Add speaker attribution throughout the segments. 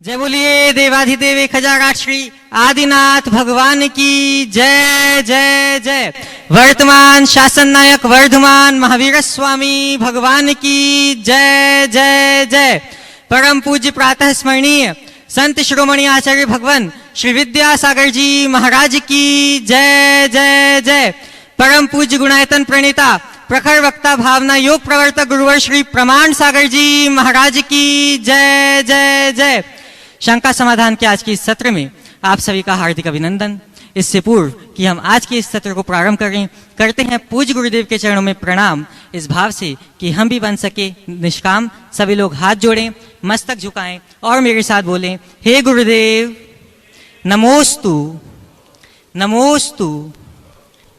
Speaker 1: जय बोलिए देवाधिदेव 1008 श्री आदिनाथ भगवान की जय जय जय। वर्तमान शासन नायक वर्धमान महावीर स्वामी भगवान की जय जय जय। परम पूज्य प्रातः स्मरणीय संत शिरोमणि आचार्य भगवान श्री विद्यासागर जी महाराज की जय जय जय। परम पूज्य गुणायतन प्रणेता प्रखर वक्ता भावना योग प्रवर्तक गुरुवर श्री प्रमाण सागर जी महाराज की जय जय जय। शंका समाधान के आज के इस सत्र में आप सभी का हार्दिक अभिनंदन। इससे पूर्व कि हम आज के इस सत्र को प्रारंभ करते हैं पूज्य गुरुदेव के चरणों में प्रणाम, इस भाव से कि हम भी बन सके निष्काम। सभी लोग हाथ जोड़ें, मस्तक झुकाएं और मेरे साथ बोलें, हे गुरुदेव नमोस्तु नमोस्तु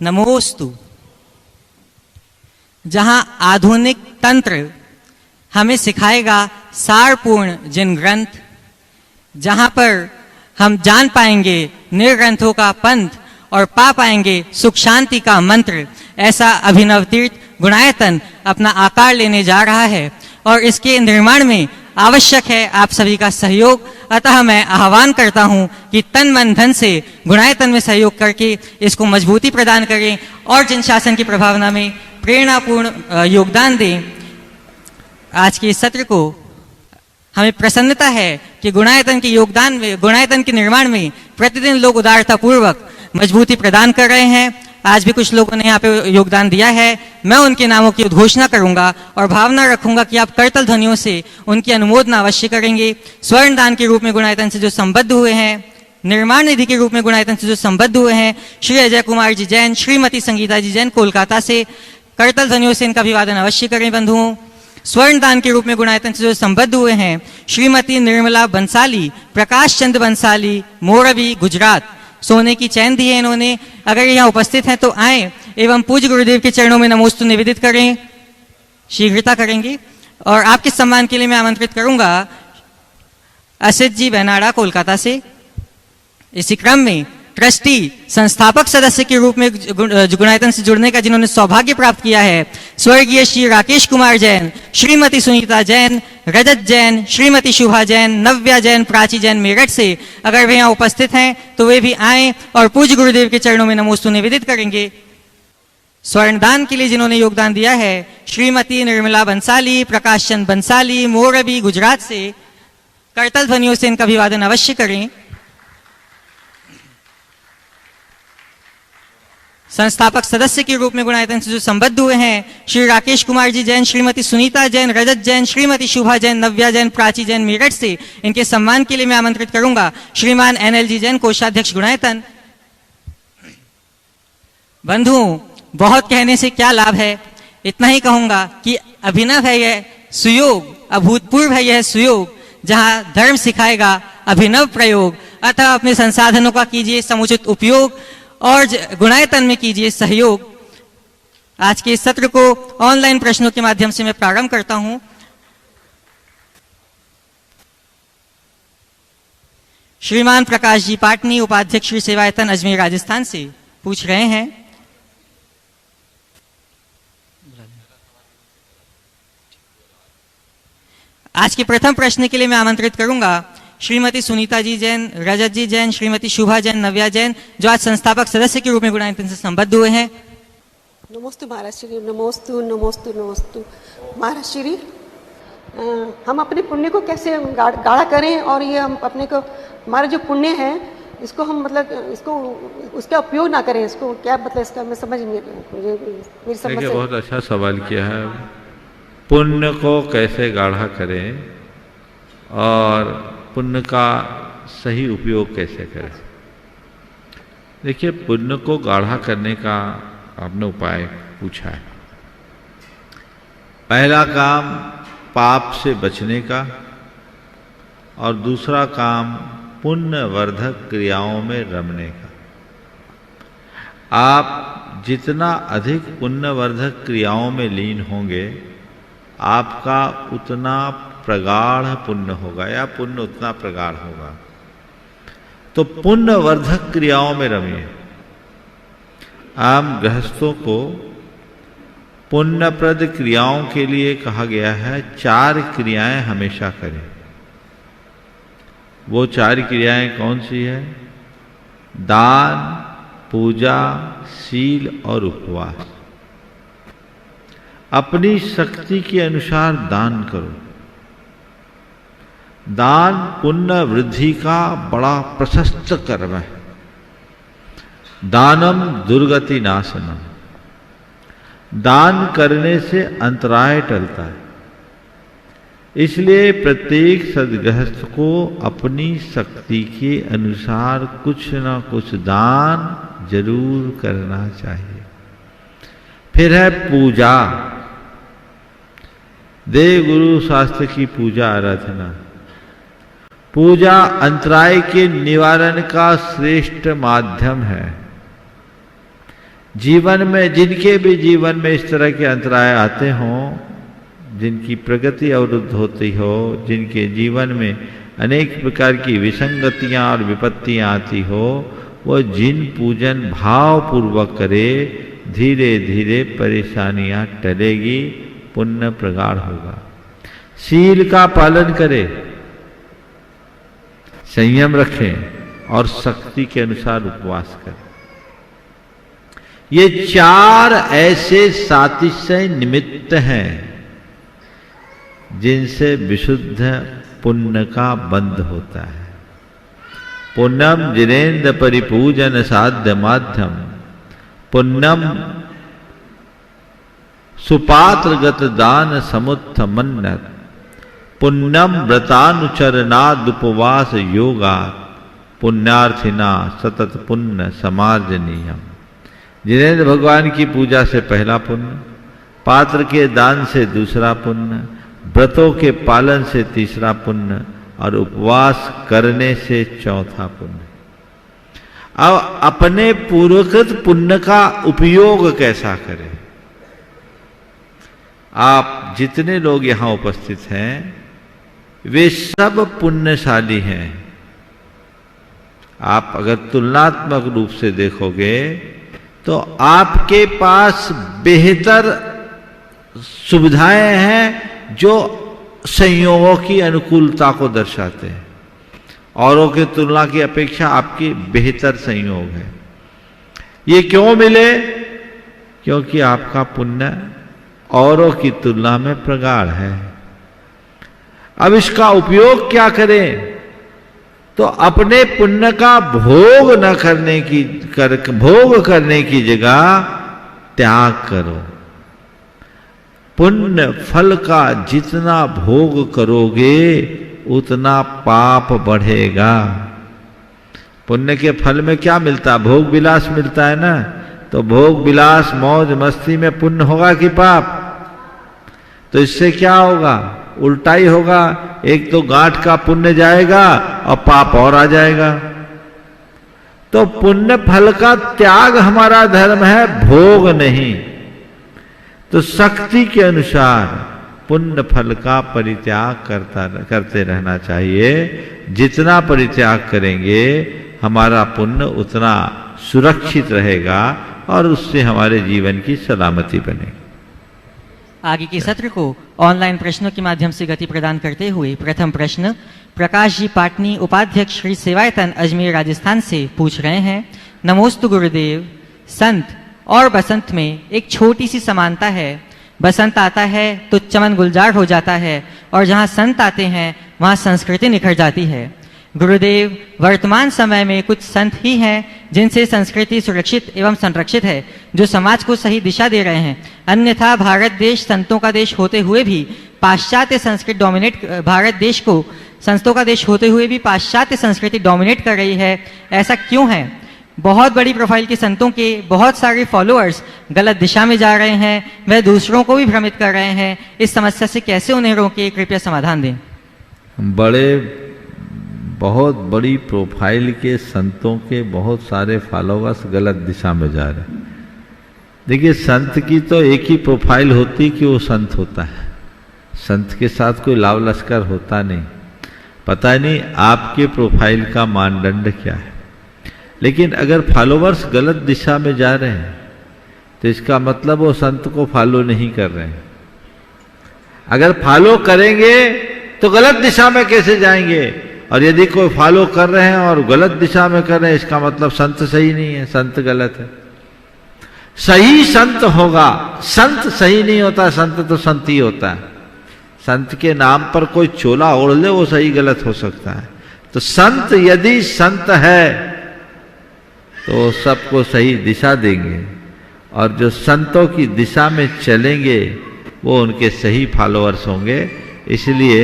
Speaker 1: नमोस्तु। जहां आधुनिक तंत्र हमें सिखाएगा सारपूर्ण जिन ग्रंथ, जहां पर हम जान पाएंगे निर्ग्रंथों का पंथ और पा पाएंगे सुख शांति का मंत्र, ऐसा अभिनव तीर्थ गुणायतन अपना आकार लेने जा रहा है और इसके निर्माण में आवश्यक है आप सभी का सहयोग। अतः मैं आह्वान करता हूं कि तन मन धन से गुणायतन में सहयोग करके इसको मजबूती प्रदान करें और जन शासन की प्रभावना में प्रेरणापूर्ण योगदान दें। आज के इस सत्र को हमें प्रसन्नता है कि गुणायतन के योगदान में, गुणायतन के निर्माण में प्रतिदिन लोग उदारता पूर्वक मजबूती प्रदान कर रहे हैं। आज भी कुछ लोगों ने यहाँ पे योगदान दिया है। मैं उनके नामों की उद्घोषणा करूंगा और भावना रखूंगा कि आप करतल ध्वनियों से उनकी अनुमोदना अवश्य करेंगे। स्वर्ण दान के रूप में गुणायतन से जो संबद्ध हुए हैं, निर्माण निधि के रूप में गुणायतन से जो संबद्ध हुए हैं, श्री अजय कुमार जी जैन, श्रीमती संगीता जी जैन कोलकाता से, करतल ध्वनियों से इनका अभिवादन अवश्य करें बंधुओं। स्वर्ण दान के रूप में गुणायतन से जो संबद्ध हुए हैं, श्रीमती निर्मला बंसाली, प्रकाश चंद बंसाली, मोरबी गुजरात, सोने की चैन दी है इन्होंने। अगर यहाँ उपस्थित हैं तो आए एवं पूज्य गुरुदेव के चरणों में नमोस्तु निवेदित करें, शीघ्रता करेंगे। और आपके सम्मान के लिए मैं आमंत्रित करूंगा असित जी बेनाडा कोलकाता से। इसी क्रम में ट्रस्टी संस्थापक सदस्य के रूप में गुणायतन से जुड़ने का जिन्होंने सौभाग्य प्राप्त किया है, स्वर्गीय श्री राकेश कुमार जैन, श्रीमती सुनीता जैन, रजत जैन, श्रीमती शुभा जैन, नव्या जैन, प्राची जैन मेरठ से। अगर वे यहाँ उपस्थित हैं तो वे भी आए और पूज्य गुरुदेव के चरणों में नमोस्तु निवेदित करेंगे। स्वर्णदान के लिए जिन्होंने योगदान दिया है, श्रीमती निर्मला बंसाली, प्रकाश चंद बंसाली, मोरबी गुजरात से, करतल ध्वनियों से इनका अभिवादन अवश्य करें। संस्थापक सदस्य के रूप में गुणायतन से जो संबद्ध हुए हैं, श्री राकेश कुमार जी जैन, श्रीमती सुनीता जैन, रजत जैन, श्रीमती शुभा जैन, नव्या जैन, प्राची जैन मेरठ से। इनके सम्मान के लिए मैं आमंत्रित करूंगा श्रीमान NLG जैन, कोषाध्यक्ष गुणायतन। बंधुओं, बहुत कहने से क्या लाभ है, इतना ही कहूंगा कि अभिनव है यह सुयोग, अभूतपूर्व है यह सुयोग, जहां धर्म सिखाएगा अभिनव प्रयोग। अतः अपने संसाधनों का कीजिए समुचित उपयोग और गुणायतन में कीजिए सहयोग। आज के इस सत्र को ऑनलाइन प्रश्नों के माध्यम से मैं प्रारंभ करता हूं। श्रीमान प्रकाश जी पाटनी, उपाध्यक्ष श्री सेवायतन अजमेर राजस्थान से पूछ रहे हैं, आज के प्रथम प्रश्न के लिए मैं आमंत्रित करूंगा श्रीमती सुनीता जी जैन, रजत जी जैन, श्रीमती शुभा जैन, नव्या जैन, जो आज संस्थापक सदस्य के रूप में गुणायतन से संबद्ध हुए हैं।
Speaker 2: नमोस्तु महाराज श्री, नमोस्तु नमोस्तु नमोस्तु महाराज श्री। हम अपने पुण्य को कैसे गाढ़ा करें और ये हम अपने को, हमारा जो पुण्य है इसको हम मतलब इसको उसका उपयोग ना करें, इसको क्या मतलब इसका मैं समझ नहीं, मेरी समझ से।
Speaker 3: बहुत अच्छा सवाल किया है। पुण्य को कैसे गाढ़ा करें और पुण्य का सही उपयोग कैसे करें। देखिए, पुण्य को गाढ़ा करने का आपने उपाय पूछा है। पहला काम पाप से बचने का और दूसरा काम पुण्यवर्धक क्रियाओं में रमने का। आप जितना अधिक पुण्यवर्धक क्रियाओं में लीन होंगे, आपका उतना प्रगाढ़ पुण्य होगा या पुण्य उतना प्रगाढ़ होगा। तो पुण्यवर्धक क्रियाओं में रमिए। आम गृहस्थों को पुण्यप्रद क्रियाओं के लिए कहा गया है 4 क्रियाएं हमेशा करें। वो 4 क्रियाएं कौन सी है? दान, पूजा, शील और उपवास। अपनी शक्ति के अनुसार दान करो। दान पुण्य वृद्धि का बड़ा प्रशस्त कर्म है। दानम दुर्गति नाशनम। दान करने से अंतराय टलता है। इसलिए प्रत्येक सद्गृहस्थ को अपनी शक्ति के अनुसार कुछ न कुछ दान जरूर करना चाहिए। फिर है पूजा। देव गुरु शास्त्र की पूजा आराधना। पूजा अंतराय के निवारण का श्रेष्ठ माध्यम है। जीवन में जिनके भी जीवन में इस तरह के अंतराय आते हों, जिनकी प्रगति अवरुद्ध होती हो, जिनके जीवन में अनेक प्रकार की विसंगतियां और विपत्तियां आती हो, वह जिन पूजन भाव पूर्वक करे, धीरे धीरे परेशानियां टलेगी, पुण्य प्रगाढ़ होगा। शील का पालन करे, संयम रखें और शक्ति के अनुसार उपवास करें। ये 4 ऐसे सातिशय निमित्त हैं जिनसे विशुद्ध पुण्य का बंध होता है। पुण्यम जिनेन्द्र परिपूजन साध्य माध्यम। पुण्यम सुपात्रगत दान समुत्थ मन्नत। पुण्यम व्रतानुचरणादुपवास योगा। पुण्यार्थिना सतत पुण्य समार्जनीयम। जिनेन्द्र भगवान की पूजा से पहला पुण्य, पात्र के दान से दूसरा पुण्य, व्रतों के पालन से तीसरा पुण्य और उपवास करने से चौथा पुण्य। अब अपने पूर्वकृत पुण्य का उपयोग कैसा करें? आप जितने लोग यहां उपस्थित हैं वे सब पुण्यशाली हैं। आप अगर तुलनात्मक रूप से देखोगे तो आपके पास बेहतर सुविधाएं हैं जो संयोगों की अनुकूलता को दर्शाते हैं। औरों की तुलना की अपेक्षा आपकी बेहतर संयोग है। ये क्यों मिले? क्योंकि आपका पुण्य औरों की तुलना में प्रगाढ़ है। अब इसका उपयोग क्या करें? तो अपने पुण्य का भोग न करने की भोग करने की जगह त्याग करो। पुण्य फल का जितना भोग करोगे उतना पाप बढ़ेगा। पुण्य के फल में क्या मिलता है? भोग विलास मिलता है ना। तो भोग विलास मौज मस्ती में पुण्य होगा कि पाप? तो इससे क्या होगा? उल्टा ही होगा। एक तो गांठ का पुण्य जाएगा और पाप और आ जाएगा। तो पुण्य फल का त्याग हमारा धर्म है, भोग नहीं। तो शक्ति के अनुसार पुण्य फल का परित्याग करते रहना चाहिए। जितना परित्याग करेंगे हमारा पुण्य उतना सुरक्षित रहेगा और उससे हमारे जीवन की सलामती बनेगी।
Speaker 1: आगे के सत्र को ऑनलाइन प्रश्नों के माध्यम से गति प्रदान करते हुए प्रथम प्रश्न प्रकाश जी पाटनी, उपाध्यक्ष श्री सेवायतन, अजमेर, राजस्थान से पूछ रहे हैं। नमोस्तु गुरुदेव। संत और बसंत में एक छोटी सी समानता है। बसंत आता है तो चमन गुलजार हो जाता है और जहाँ संत आते हैं वहाँ संस्कृति निखर जाती है। गुरुदेव, वर्तमान समय में कुछ संत ही हैं जिनसे संस्कृति सुरक्षित एवं संरक्षित है, जो समाज को सही दिशा दे रहे हैं। अन्यथा भारत देश संतों का देश होते हुए भी पाश्चात्य संस्कृति भारत देश को संतों का देश होते हुए भी पाश्चात्य संस्कृति डोमिनेट कर रही है। ऐसा क्यों है? बहुत बड़ी प्रोफाइल के संतों के बहुत सारे फॉलोअर्स गलत दिशा में जा रहे हैं, वह दूसरों को भी भ्रमित कर रहे हैं। इस समस्या से कैसे उन्हें रोकें? कृपया समाधान दें।
Speaker 3: बहुत बड़ी प्रोफाइल के संतों के बहुत सारे फॉलोअर्स गलत दिशा में जा रहे हैं। देखिए, संत की तो एक ही प्रोफाइल होती कि वो संत होता है। संत के साथ कोई लाव लश्कर होता नहीं। पता नहीं आपके प्रोफाइल का मानदंड क्या है। लेकिन अगर फॉलोअर्स गलत दिशा में जा रहे हैं तो इसका मतलब वो संत को फॉलो नहीं कर रहे हैं। अगर फॉलो करेंगे तो गलत दिशा में कैसे जाएंगे? और यदि कोई फॉलो कर रहे हैं और गलत दिशा में कर रहे हैं, इसका मतलब संत सही नहीं है, संत गलत है। सही संत होगा, संत सही नहीं होता, संत तो संत ही होता है। संत के नाम पर कोई चोला ओढ़ ले, वो सही गलत हो सकता है। तो संत यदि संत है तो सबको सही दिशा देंगे, और जो संतों की दिशा में चलेंगे वो उनके सही फॉलोअर्स होंगे। इसलिए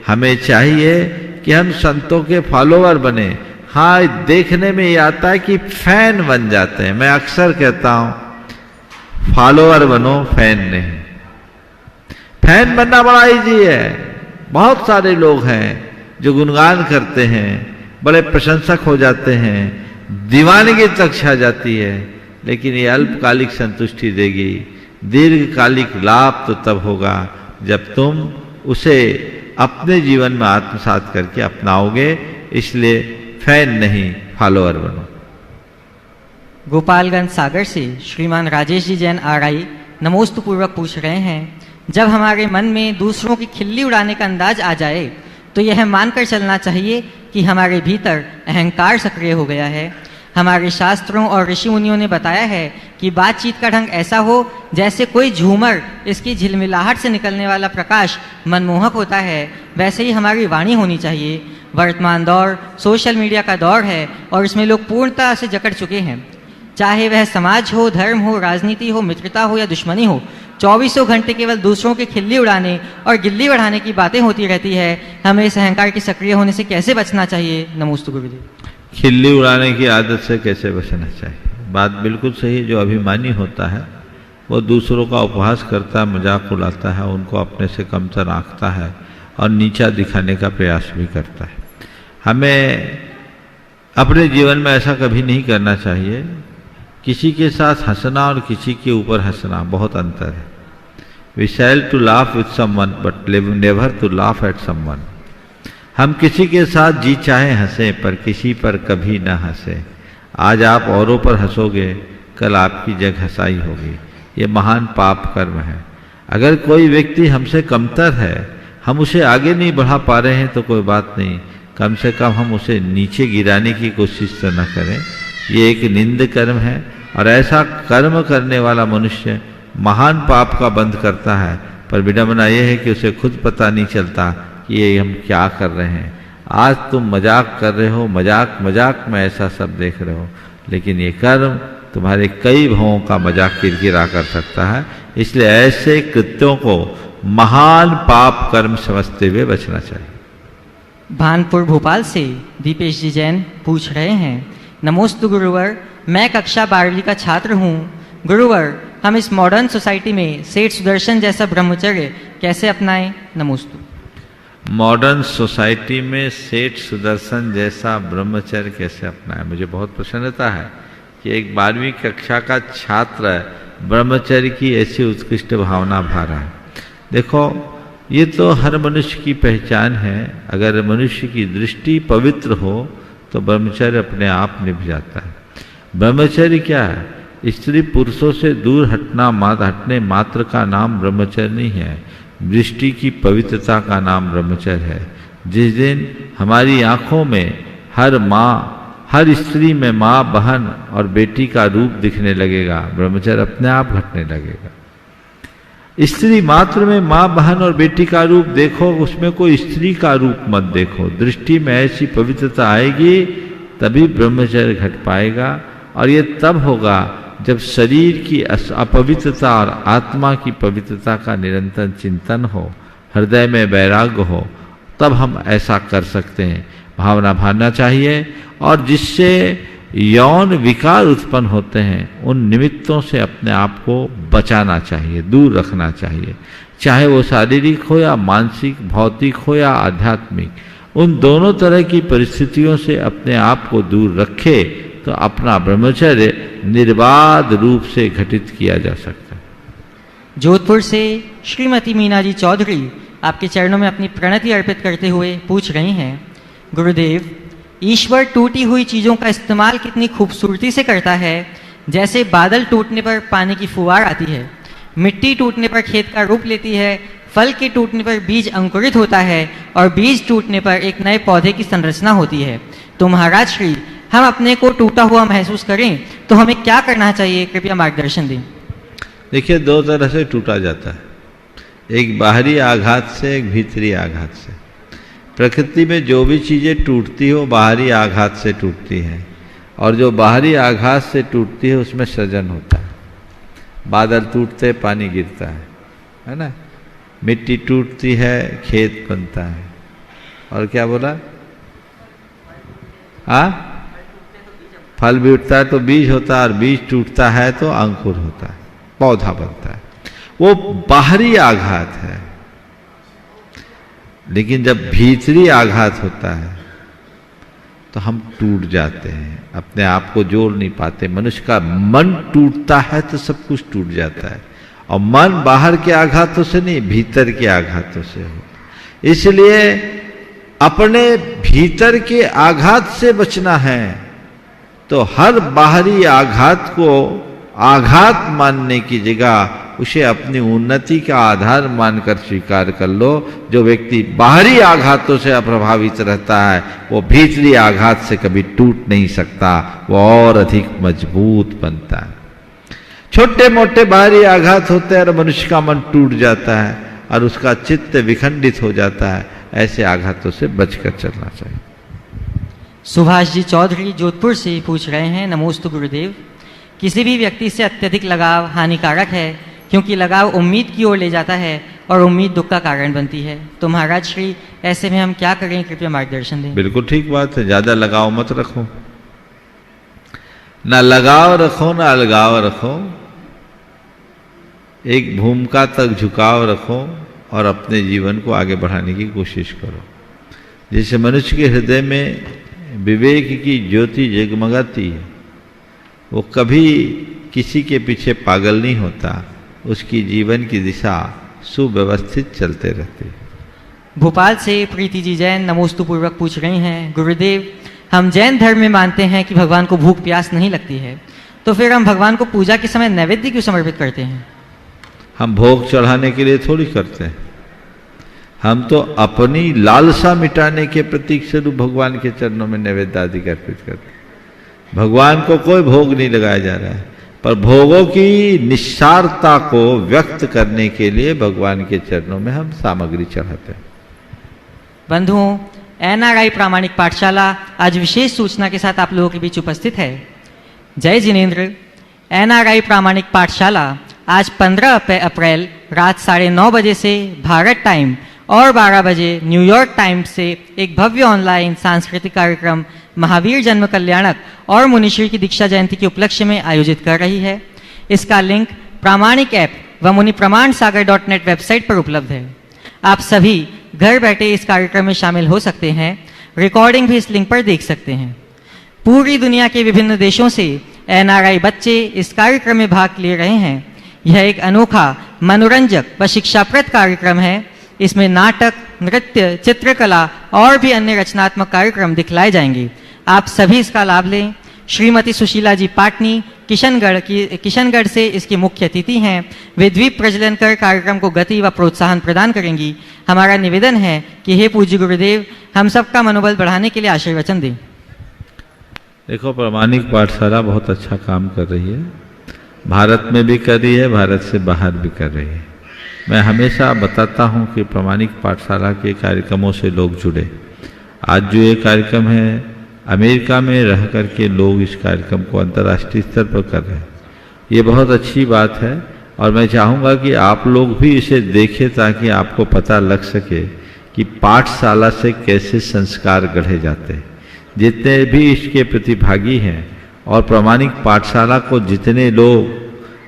Speaker 3: हमें चाहिए कि हम संतों के फॉलोअर बने। हाँ, देखने में ये आता है कि फैन बन जाते हैं। मैं अक्सर कहता हूं फॉलोअर बनो, फैन नहीं। फैन बनना बड़ा इजी है। बहुत सारे लोग हैं जो गुणगान करते हैं, बड़े प्रशंसक हो जाते हैं, दीवानगी तक छा जाती है, लेकिन ये अल्पकालिक संतुष्टि देगी। दीर्घकालिक लाभ तो तब होगा जब तुम उसे अपने जीवन में आत्मसात करके अपनाओगे। इसलिए फैन नहीं, फॉलोअर बनो।
Speaker 1: गोपालगंज सागर से श्रीमान राजेश जी जैन आरआई नमोस्तु पूर्वक पूछ रहे हैं, जब हमारे मन में दूसरों की खिल्ली उड़ाने का अंदाज आ जाए तो यह मानकर चलना चाहिए कि हमारे भीतर अहंकार सक्रिय हो गया है। हमारे शास्त्रों और ऋषि मुनियों ने बताया है कि बातचीत का ढंग ऐसा हो जैसे कोई झूमर, इसकी झिलमिलाहट से निकलने वाला प्रकाश मनमोहक होता है, वैसे ही हमारी वाणी होनी चाहिए। वर्तमान दौर सोशल मीडिया का दौर है और इसमें लोग पूर्णतः से जकड़ चुके हैं। चाहे वह समाज हो, धर्म हो, राजनीति हो, मित्रता हो या दुश्मनी हो, 24 घंटे केवल दूसरों की खिल्ली उड़ाने और गिल्ली बढ़ाने की बातें होती रहती है। हमें इस अहंकार के सक्रिय होने से कैसे बचना चाहिए? नमोस्तु गुरुदेव।
Speaker 3: खिल्ली उड़ाने की आदत से कैसे बचना चाहिए? बात बिल्कुल सही। जो अभिमानी होता है वो दूसरों का उपहास करता है, मजाक उड़ाता है, उनको अपने से कमतर आंकता है और नीचा दिखाने का प्रयास भी करता है। हमें अपने जीवन में ऐसा कभी नहीं करना चाहिए। किसी के साथ हंसना और किसी के ऊपर हंसना बहुत अंतर है। We shall to laugh with someone but never to laugh at someone. हम किसी के साथ जी चाहे हंसें, पर किसी पर कभी ना हंसें। आज आप औरों पर हंसोगे, कल आपकी जग हंसाई होगी। ये महान पाप कर्म है। अगर कोई व्यक्ति हमसे कमतर है, हम उसे आगे नहीं बढ़ा पा रहे हैं तो कोई बात नहीं, कम से कम हम उसे नीचे गिराने की कोशिश तो न करें। ये एक निंद कर्म है और ऐसा कर्म करने वाला मनुष्य महान पाप का बंध करता है। पर विडंबना यह है कि उसे खुद पता नहीं चलता कि ये हम क्या कर रहे हैं। आज तुम मजाक कर रहे हो, मजाक मजाक में ऐसा सब देख रहे हो, लेकिन ये कर्म तुम्हारे कई भावों का मजाक किरकिरा कर सकता है। इसलिए ऐसे कृत्यों को महान पाप कर्म समझते हुए बचना चाहिए।
Speaker 1: भानपुर भोपाल से दीपेश जी जैन पूछ रहे हैं, नमोस्तु गुरुवर, मैं कक्षा 12वीं का छात्र हूँ। गुरुवर, हम इस मॉडर्न सोसाइटी में सेठ सुदर्शन जैसा ब्रह्मचर्य कैसे अपनाएं? नमोस्तु।
Speaker 3: मॉडर्न सोसाइटी में सेठ सुदर्शन जैसा ब्रह्मचर्य कैसे अपनाएं? मुझे बहुत प्रसन्नता है कि एक 12वीं कक्षा का छात्र ब्रह्मचर्य की ऐसी उत्कृष्ट भावना भा रहा है। देखो, ये तो हर मनुष्य की पहचान है। अगर मनुष्य की दृष्टि पवित्र हो तो ब्रह्मचर्य अपने आप निभ जाता है। ब्रह्मचर्य क्या है? स्त्री पुरुषों से दूर हटने मात्र का नाम ब्रह्मचर्य नहीं है। दृष्टि की पवित्रता का नाम ब्रह्मचर्य है। जिस दिन हमारी आंखों में हर माँ, हर स्त्री में माँ, बहन और बेटी का रूप दिखने लगेगा, ब्रह्मचर्य अपने आप घटने लगेगा। स्त्री मात्र में माँ, बहन और बेटी का रूप देखो, उसमें कोई स्त्री का रूप मत देखो। दृष्टि में ऐसी पवित्रता आएगी तभी ब्रह्मचर्य घट पाएगा। और ये तब होगा जब शरीर की अपवित्रता और आत्मा की पवित्रता का निरंतर चिंतन हो, हृदय में वैराग्य हो, तब हम ऐसा कर सकते हैं। भावना भाना चाहिए और जिससे यौन विकार उत्पन्न होते हैं उन निमित्तों से अपने आप को बचाना चाहिए, दूर रखना चाहिए। चाहे वो शारीरिक हो या मानसिक, भौतिक हो या आध्यात्मिक, उन दोनों तरह की परिस्थितियों से अपने आप को दूर रखे तो अपना ब्रह्मचर्य निर्बाध रूप से घटित किया जा सकता है।
Speaker 1: जोधपुर से श्रीमती मीना जी चौधरी आपके चरणों में अपनी प्रणति अर्पित करते हुए पूछ रही हैं, गुरुदेव, ईश्वर टूटी हुई चीज़ों का इस्तेमाल कितनी खूबसूरती से करता है। जैसे बादल टूटने पर पानी की फुहार आती है, मिट्टी टूटने पर खेत का रूप लेती है, फल के टूटने पर बीज अंकुरित होता है और बीज टूटने पर एक नए पौधे की संरचना होती है। तो महाराज श्री, हम अपने को टूटा हुआ महसूस करें तो हमें क्या करना चाहिए, कृपया मार्गदर्शन दें।
Speaker 3: देखिए, दो तरह से टूटा जाता है, एक बाहरी आघात से, एक भीतरी आघात से। प्रकृति में जो भी चीज़ें टूटती हो बाहरी आघात से टूटती हैं, और जो बाहरी आघात से टूटती है उसमें सृजन होता है। बादल टूटते पानी गिरता है ना। मिट्टी टूटती है खेत बनता है। और क्या बोला? फल भी उठता है तो बीज होता है, और बीज टूटता है तो अंकुर होता है, पौधा बनता है। वो बाहरी आघात है। लेकिन जब भीतरी आघात होता है तो हम टूट जाते हैं, अपने आप को जोड़ नहीं पाते। मनुष्य का मन टूटता है तो सब कुछ टूट जाता है, और मन बाहर के आघातों से नहीं, भीतर के आघातों से हो। इसलिए अपने भीतर के आघात से बचना है तो हर बाहरी आघात को आघात मानने की जगह उसे अपनी उन्नति का आधार मानकर स्वीकार कर लो। जो व्यक्ति बाहरी आघातों से अप्रभावित रहता है वो भीतरी आघात से कभी टूट नहीं सकता, वो और अधिक मजबूत बनता है। छोटे मोटे बाहरी आघात होते हैं और मनुष्य का मन टूट जाता है और उसका चित्त विखंडित हो जाता है। ऐसे आघातों से बचकर चलना चाहिए।
Speaker 1: सुभाष जी चौधरी जोधपुर से पूछ रहे हैं, नमोस्तु गुरुदेव। किसी भी व्यक्ति से अत्यधिक लगाव हानिकारक है, क्योंकि लगाव उम्मीद की ओर ले जाता है और उम्मीद दुख का कारण बनती है। तो महाराज श्री, ऐसे में हम क्या करें, कृपया मार्गदर्शन दें।
Speaker 3: बिल्कुल ठीक बात है। ज्यादा लगाव मत रखो, ना लगाव रखो ना अलगाव रखो। एक भूमिका तक झुकाव रखो और अपने जीवन को आगे बढ़ाने की कोशिश करो। जैसे मनुष्य के हृदय में विवेक की ज्योति जगमगाती है, वो कभी किसी के पीछे पागल नहीं होता, उसकी जीवन की दिशा सुव्यवस्थित चलते रहती है।
Speaker 1: भोपाल से प्रीति जी जैन नमोस्तु पूर्वक पूछ रही हैं, गुरुदेव, हम जैन धर्म में मानते हैं कि भगवान को भूख प्यास नहीं लगती है, तो फिर हम भगवान को पूजा के समय नैवेद्य क्यों समर्पित करते हैं?
Speaker 3: हम भोग चढ़ाने के लिए थोड़ी करते हैं, हम तो अपनी लालसा मिटाने के प्रतीक स्वरूप भगवान के चरणों में नैवेद्य आदि अर्पित करते हैं। भगवान को कोई भोग नहीं लगाया जा रहा है, पर भोगों की निस्सारता को व्यक्त करने के लिए भगवान के चरणों में हम सामग्री चढ़ाते हैं।
Speaker 1: बंधुओं, NRI प्रामाणिक पाठशाला आज विशेष सूचना के साथ आप लोगों के बीच उपस्थित है। जय जिनेन्द्र। NRI प्रामाणिक पाठशाला आज 15 अप्रैल रात 9:30 बजे से भारत टाइम और 12 बजे न्यूयॉर्क टाइम से एक भव्य ऑनलाइन सांस्कृतिक कार्यक्रम महावीर जन्म कल्याणक और मुनिश्री की दीक्षा जयंती के उपलक्ष्य में आयोजित कर रही है। इसका लिंक प्रामाणिक ऐप व मुनिप्रमाणसागर.net वेबसाइट पर उपलब्ध है। आप सभी घर बैठे इस कार्यक्रम में शामिल हो सकते हैं। रिकॉर्डिंग भी इस लिंक पर देख सकते हैं। पूरी दुनिया के विभिन्न देशों से NRI बच्चे इस कार्यक्रम में भाग ले रहे हैं। यह एक अनोखा, मनोरंजक व शिक्षाप्रद कार्यक्रम है। इसमें नाटक, नृत्य, चित्रकला और भी अन्य रचनात्मक कार्यक्रम दिखलाए जाएंगे। आप सभी इसका लाभ लें। श्रीमती सुशीला जी पाटनी किशनगढ़ से इसकी मुख्य अतिथि हैं। वे द्वीप प्रज्वलन कर कार्यक्रम को गति व प्रोत्साहन प्रदान करेंगी। हमारा निवेदन है कि हे पूज्य गुरुदेव, हम सबका मनोबल बढ़ाने के लिए आशीर्वचन दें।
Speaker 3: देखो, प्रामाणिक पाठशाला बहुत अच्छा काम कर रही है। भारत में भी कर रही है, भारत से बाहर भी कर रही है। मैं हमेशा बताता हूँ कि प्रामाणिक पाठशाला के कार्यक्रमों से लोग जुड़े। आज जो ये कार्यक्रम है, अमेरिका में रह कर के लोग इस कार्यक्रम को अंतर्राष्ट्रीय स्तर पर कर रहे हैं। ये बहुत अच्छी बात है और मैं चाहूँगा कि आप लोग भी इसे देखें ताकि आपको पता लग सके कि पाठशाला से कैसे संस्कार गढ़े जाते हैं। जितने भी इसके प्रतिभागी हैं और प्रामाणिक पाठशाला को जितने लोग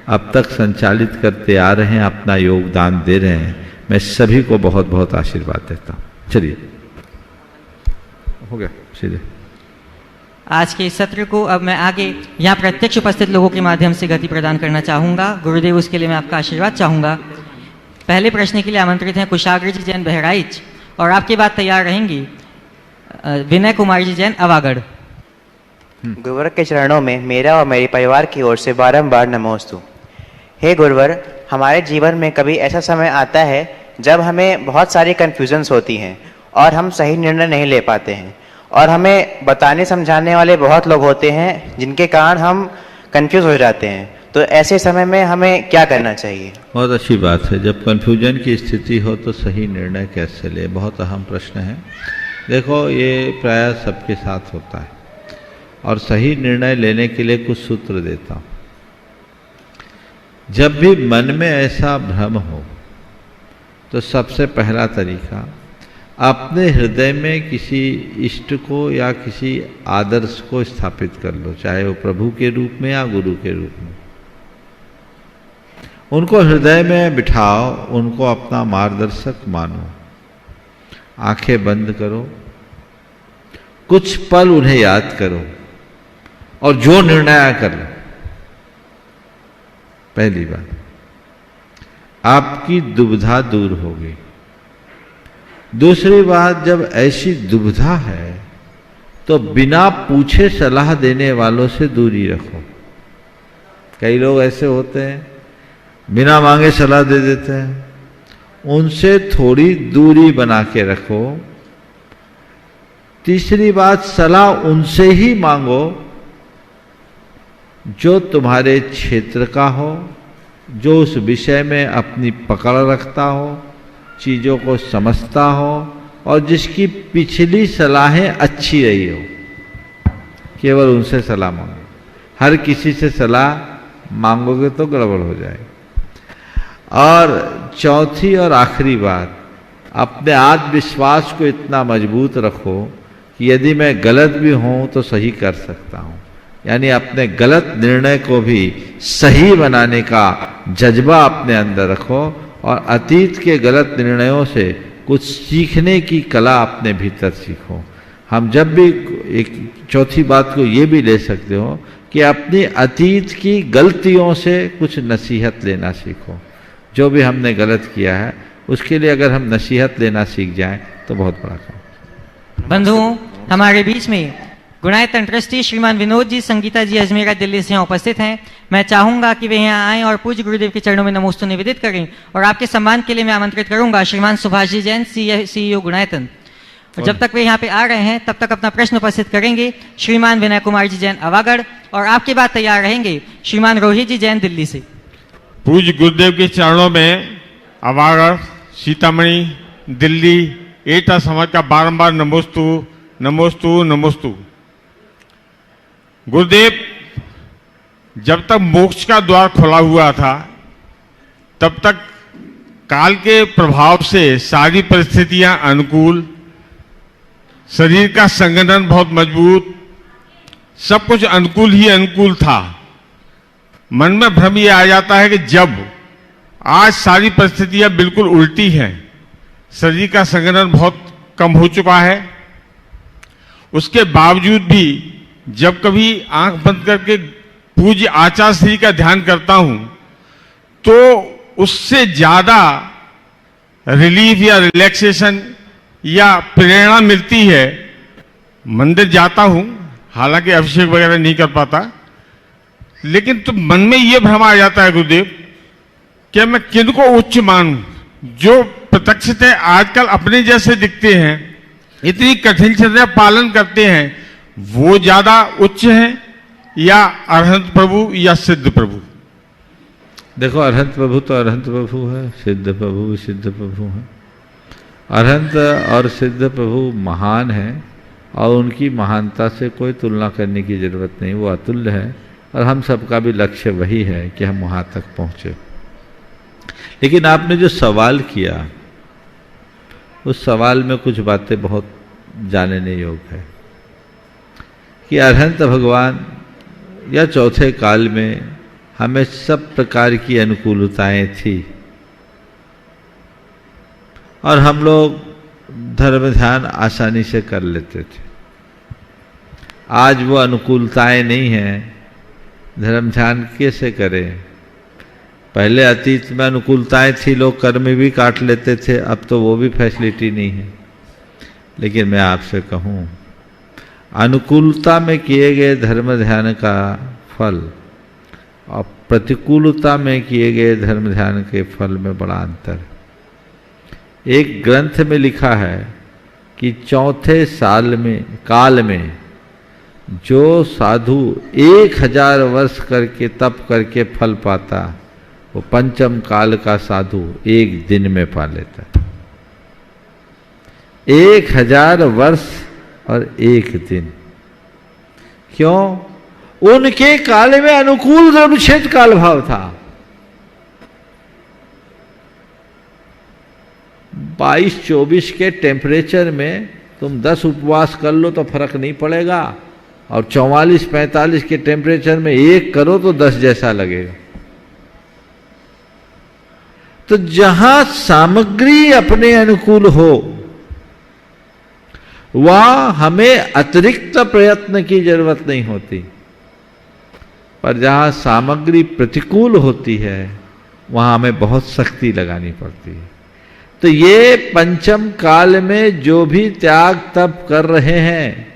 Speaker 3: अब तक संचालित करते आ रहे हैं, अपना योगदान दे रहे हैं, मैं सभी को बहुत बहुत आशीर्वाद देता हूँ। चलिए, हो गया सीधे।
Speaker 1: आज के इस सत्र को अब मैं आगे यहाँ प्रत्यक्ष उपस्थित लोगों के माध्यम से गति प्रदान करना चाहूँगा। गुरुदेव, उसके लिए मैं आपका आशीर्वाद चाहूँगा। पहले प्रश्न के लिए आमंत्रित हैं कुशाग्र जी जैन बहराइच, और आपके बाद तैयार रहेंगी विनय कुमार जी जैन अवागढ़।
Speaker 4: गुरुवर के चरणों में मेरा और मेरे परिवार की ओर से बारंबार नमोस्तु। हे गुरुवर, हमारे जीवन में कभी ऐसा समय आता है जब हमें बहुत सारी कन्फ्यूजन्स होती हैं और हम सही निर्णय नहीं ले पाते हैं और हमें बताने समझाने वाले बहुत लोग होते हैं जिनके कारण हम कंफ्यूज हो जाते हैं, तो ऐसे समय में हमें क्या करना चाहिए?
Speaker 3: बहुत अच्छी बात है। जब कन्फ्यूजन की स्थिति हो तो सही निर्णय कैसे ले, बहुत अहम प्रश्न है। देखो, ये प्राय सबके साथ होता है और सही निर्णय लेने के लिए कुछ सूत्र देता हूँ। जब भी मन में ऐसा भ्रम हो तो सबसे पहला तरीका, अपने हृदय में किसी इष्ट को या किसी आदर्श को स्थापित कर लो, चाहे वो प्रभु के रूप में या गुरु के रूप में। उनको हृदय में बिठाओ, उनको अपना मार्गदर्शक मानो। आंखें बंद करो, कुछ पल उन्हें याद करो और जो निर्णय कर लो। पहली बात, आपकी दुविधा दूर होगी। दूसरी बात, जब ऐसी दुविधा है तो बिना पूछे सलाह देने वालों से दूरी रखो। कई लोग ऐसे होते हैं, बिना मांगे सलाह दे देते हैं, उनसे थोड़ी दूरी बना के रखो। तीसरी बात, सलाह उनसे ही मांगो जो तुम्हारे क्षेत्र का हो, जो उस विषय में अपनी पकड़ रखता हो, चीज़ों को समझता हो और जिसकी पिछली सलाहें अच्छी रही हो। केवल उनसे सलाह मांगो। हर किसी से सलाह मांगोगे तो गड़बड़ हो जाएगी। और चौथी और आखिरी बात, अपने आत्मविश्वास को इतना मजबूत रखो कि यदि मैं गलत भी हूं तो सही कर सकता हूं। यानी अपने गलत निर्णय को भी सही बनाने का जज्बा अपने अंदर रखो और अतीत के गलत निर्णयों से कुछ सीखने की कला अपने भीतर सीखो। हम जब भी एक चौथी बात को ये भी ले सकते हो कि अपनी अतीत की गलतियों से कुछ नसीहत लेना सीखो। जो भी हमने गलत किया है उसके लिए अगर हम नसीहत लेना सीख जाएं तो बहुत बड़ा काम।
Speaker 1: बंधुओं, हमारे बीच में गुणायतन ट्रस्टी श्रीमान विनोद जी संगीता जी अजमेरा दिल्ली से यहाँ उपस्थित हैं। मैं चाहूंगा कि वे यहाँ आएं और पूज्य गुरुदेव के चरणों में नमोस्तु निवेदित करें और आपके सम्मान के लिए मैं आमंत्रित करूंगा श्रीमान सुभाष जी जैन, सीईओ गुणायतन। और जब तक वे यहाँ पे आ रहे हैं तब तक अपना प्रश्न उपस्थित करेंगे श्रीमान विनय कुमार जी जैन अवागढ़ और आपके बाद तैयार रहेंगे श्रीमान रोहित जी जैन दिल्ली से।
Speaker 5: पूज्य गुरुदेव के चरणों में अवागढ़, सीतामढ़ी, दिल्ली, एटा समाज का बारंबार नमोस्तु नमोस्तु नमोस्तु। गुरुदेव, जब तक मोक्ष का द्वार खुला हुआ था तब तक काल के प्रभाव से सारी परिस्थितियां अनुकूल, शरीर का संगठन बहुत मजबूत, सब कुछ अनुकूल ही अनुकूल था। मन में भ्रम ये आ जाता है कि जब आज सारी परिस्थितियां बिल्कुल उल्टी हैं, शरीर का संगठन बहुत कम हो चुका है, उसके बावजूद भी जब कभी आंख बंद करके पूज्य आचार्य श्री का ध्यान करता हूं तो उससे ज्यादा रिलीफ या रिलैक्सेशन या प्रेरणा मिलती है। मंदिर जाता हूं, हालांकि अभिषेक वगैरह नहीं कर पाता, लेकिन तो मन में यह भ्रम आ जाता है गुरुदेव कि मैं किनको उच्च मानूं। जो प्रत्यक्षित है आजकल अपने जैसे दिखते हैं, इतनी कठिन चर्या पालन करते हैं, वो ज्यादा उच्च हैं या अरहंत प्रभु या सिद्ध प्रभु?
Speaker 3: देखो, अरहंत प्रभु तो अरहंत प्रभु है, सिद्ध प्रभु भी सिद्ध प्रभु है। अरहंत और सिद्ध प्रभु महान है और उनकी महानता से कोई तुलना करने की जरूरत नहीं, वो अतुल्य है और हम सबका भी लक्ष्य वही है कि हम वहाँ तक पहुँचे। लेकिन आपने जो सवाल किया उस सवाल में कुछ बातें बहुत जानने योग्य है कि अरहंत भगवान या चौथे काल में हमें सब प्रकार की अनुकूलताएं थी और हम लोग धर्म ध्यान आसानी से कर लेते थे। आज वो अनुकूलताएं नहीं हैं, धर्म ध्यान कैसे करें? पहले अतीत में अनुकूलताएं थी, लोग कर्म भी काट लेते थे, अब तो वो भी फैसिलिटी नहीं है। लेकिन मैं आपसे कहूँ, अनुकूलता में किए गए धर्म ध्यान का फल और प्रतिकूलता में किए गए धर्म ध्यान के फल में बड़ा अंतर है। एक ग्रंथ में लिखा है कि चौथे काल में जो साधु 1000 वर्ष करके तप करके फल पाता, वो पंचम काल का साधु एक दिन में पा लेता। 1000 वर्ष और एक दिन। क्यों? उनके काल में अनुकूल द्रव्यक्षेत्र काल भाव था। 22-24 के टेम्परेचर में तुम 10 उपवास कर लो तो फर्क नहीं पड़ेगा, और 44-45 के टेम्परेचर में 1 करो तो 10 जैसा लगेगा। तो जहां सामग्री अपने अनुकूल हो, वहां हमें अतिरिक्त प्रयत्न की जरूरत नहीं होती, पर जहां सामग्री प्रतिकूल होती है वहां हमें बहुत सख्ती लगानी पड़ती है। तो ये पंचम काल में जो भी त्याग तप कर रहे हैं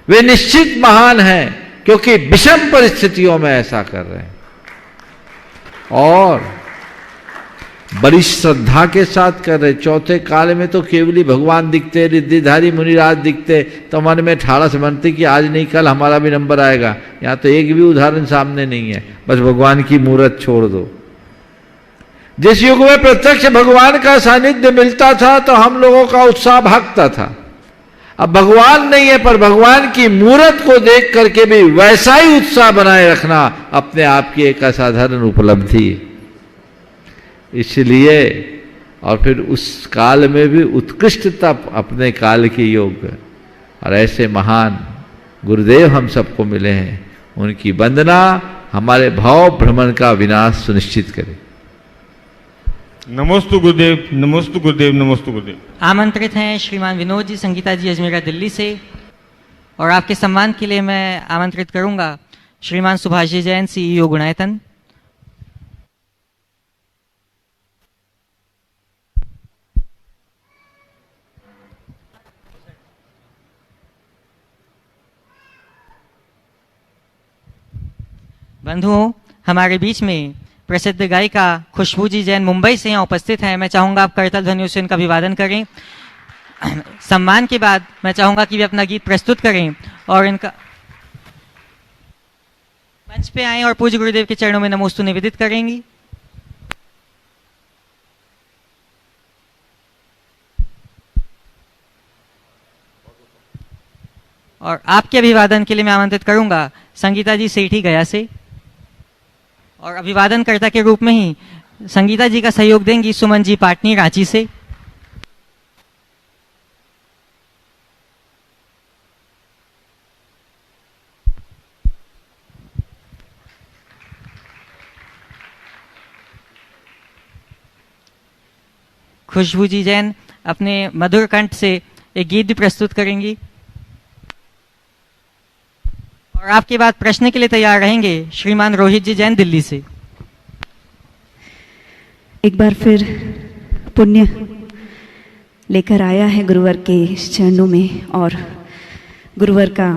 Speaker 3: वे निश्चित महान हैं, क्योंकि विषम परिस्थितियों में ऐसा कर रहे हैं और बड़ी श्रद्धा के साथ कर रहे। चौथे काल में तो केवली भगवान दिखते, रिद्धिधारी मुनिराज दिखते, तो मन में ठाड़स बनती कि आज नहीं कल हमारा भी नंबर आएगा। यहां तो एक भी उदाहरण सामने नहीं है, बस भगवान की मूर्त छोड़ दो। जिस युग में प्रत्यक्ष भगवान का सानिध्य मिलता था तो हम लोगों का उत्साह भागता था। अब भगवान नहीं है, पर भगवान की मूर्त को देख करके भी वैसा ही उत्साह बनाए रखना अपने आप की एक असाधारण उपलब्धि। इसलिए और फिर उस काल में भी उत्कृष्ट तप अपने काल के योग, और ऐसे महान गुरुदेव हम सबको मिले हैं। उनकी वंदना हमारे भाव भ्रमण का विनाश सुनिश्चित करे।
Speaker 5: नमोस्तु गुरुदेव, नमोस्तु गुरुदेव, नमोस्तु गुरुदेव।
Speaker 1: आमंत्रित हैं श्रीमान विनोद जी, संगीता जी अजमेरा दिल्ली से, और आपके सम्मान के लिए मैं आमंत्रित करूंगा श्रीमान सुभाष जी जैन, CEO गुणायतन। बंधुओं, हमारे बीच में प्रसिद्ध गायिका खुशबू जी जैन मुंबई से यहाँ उपस्थित हैं। मैं चाहूंगा आप करताल ध्वनियों से इनका अभिवादन करें। सम्मान के बाद मैं चाहूंगा कि वे अपना गीत प्रस्तुत करें और इनका मंच पे आएं और पूज्य गुरुदेव के चरणों में नमोस्तु निवेदित करेंगी। और आपके अभिवादन के लिए मैं आमंत्रित करूंगा संगीता जी सेठी गया से, और अभिवादनकर्ता के रूप में ही संगीता जी का सहयोग देंगी सुमन जी पाटनी रांची से। खुशबू जी जैन अपने मधुर कंठ से एक गीत भी प्रस्तुत करेंगी, और आपके बाद प्रश्न के लिए तैयार रहेंगे श्रीमान रोहित जी जैन दिल्ली से।
Speaker 6: एक बार फिर पुण्य लेकर आया है गुरुवर के चरणों में, और गुरुवर का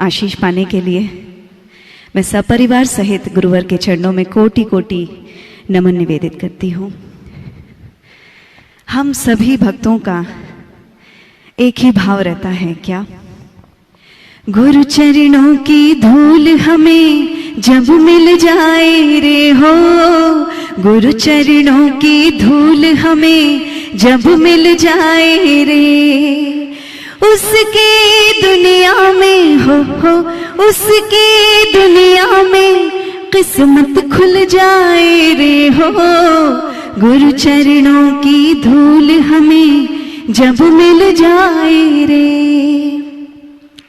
Speaker 6: आशीष पाने के लिए मैं सपरिवार सहित गुरुवर के चरणों में कोटि कोटि नमन निवेदित करती हूँ। हम सभी भक्तों का एक ही भाव रहता है क्या? गुरु चरणों की धूल हमें जब मिल जाए रे हो, गुरु चरणों की धूल हमें जब मिल जाए रे, उसके दुनिया में हो उसके दुनिया में किस्मत खुल जाए रे हो, गुरु चरणों की धूल हमें जब मिल जाए रे।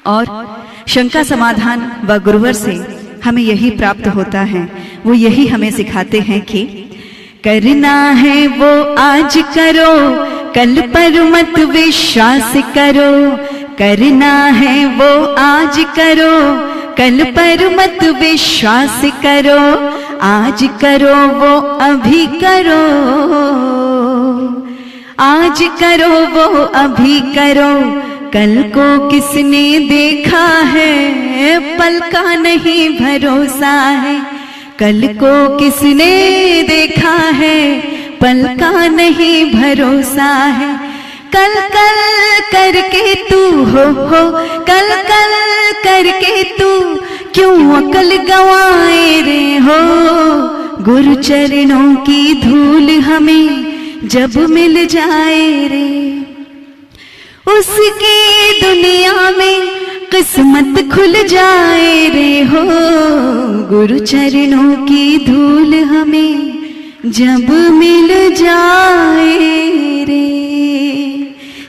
Speaker 6: और शंका समाधान व गुरुवर से हमें यही प्राप्त होता है। वो यही हमें सिखाते हैं कि करना है वो आज करो, कल पर मत विश्वास करो, करना है वो आज करो, कल पर मत विश्वास करो, आज करो वो अभी करो, आज करो वो अभी करो, कल को किसने देखा है, पल का नहीं भरोसा है, कल को किसने देखा है, पल का नहीं भरोसा है। कल कल करके तू हो कल कल करके तू क्यों अकल गवाए रे हो। गुरु चरणों की धूल हमें जब मिल जाए रे, उसकी दुनिया में किस्मत खुल जाए रे हो। गुरु चरणों की धूल हमें जब मिल जाए रे।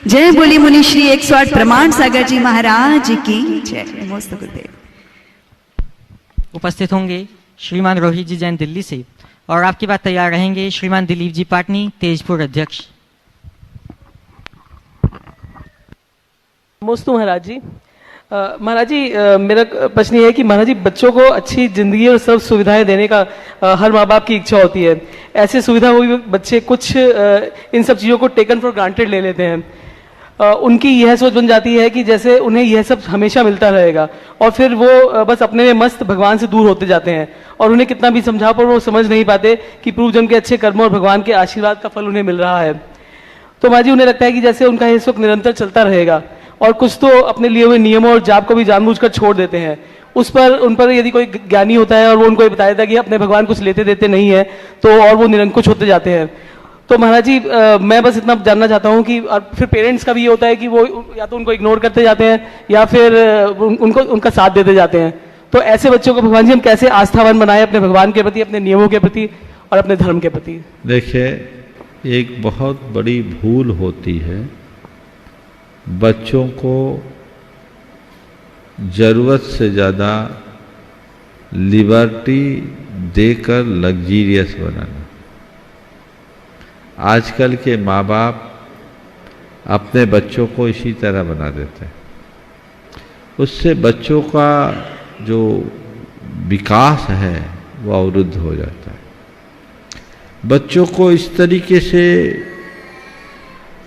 Speaker 6: जय बोली मुनि श्री 108 प्रमाण सागर जी महाराज की जय। नमोस्तु गुरुदेव।
Speaker 1: उपस्थित होंगे श्रीमान रोहित जी जैन दिल्ली से, और आपकी बात तैयार रहेंगे श्रीमान दिलीप जी पाटनी तेजपुर अध्यक्ष।
Speaker 7: नमोस्तु महाराज जी। महाराज जी, मेरा प्रश्न ये है कि महाराज जी, बच्चों को अच्छी जिंदगी और सब सुविधाएं देने का हर माँ बाप की इच्छा होती है। ऐसी सुविधा वो भी बच्चे कुछ इन सब चीज़ों को टेकन फॉर ग्रांटेड ले लेते हैं। उनकी यह सोच बन जाती है कि जैसे उन्हें यह सब हमेशा मिलता रहेगा, और फिर वो बस अपने में मस्त भगवान से दूर होते जाते हैं, और उन्हें कितना भी समझा पर वो समझ नहीं पाते कि पूर्व जन्म के अच्छे कर्मों और भगवान के आशीर्वाद का फल उन्हें मिल रहा है। तो महाराज जी, उन्हें लगता है कि जैसे उनका यह सुख निरंतर चलता रहेगा, और कुछ तो अपने लिए हुए नियमों और जाप को भी जानबूझकर छोड़ देते हैं। उन पर यदि कोई ज्ञानी होता है और वो उनको बता देता है कि अपने भगवान कुछ लेते देते नहीं है, तो और वो निरंकुश होते जाते हैं। तो महाराज जी, मैं बस इतना जानना चाहता हूँ कि फिर पेरेंट्स का भी ये होता है कि वो या तो उनको इग्नोर करते जाते हैं या फिर उनका साथ देते जाते हैं। तो ऐसे बच्चों को भगवान जी हम कैसे आस्थावान बनाएं अपने भगवान के प्रति, अपने नियमों के प्रति और अपने धर्म के प्रति?
Speaker 3: देखिए, एक बहुत बड़ी भूल होती है बच्चों को जरूरत से ज़्यादा लिबर्टी देकर लग्जीरियस बनाना। आजकल के माँ बाप अपने बच्चों को इसी तरह बना देते हैं। उससे बच्चों का जो विकास है वो अवरुद्ध हो जाता है। बच्चों को इस तरीके से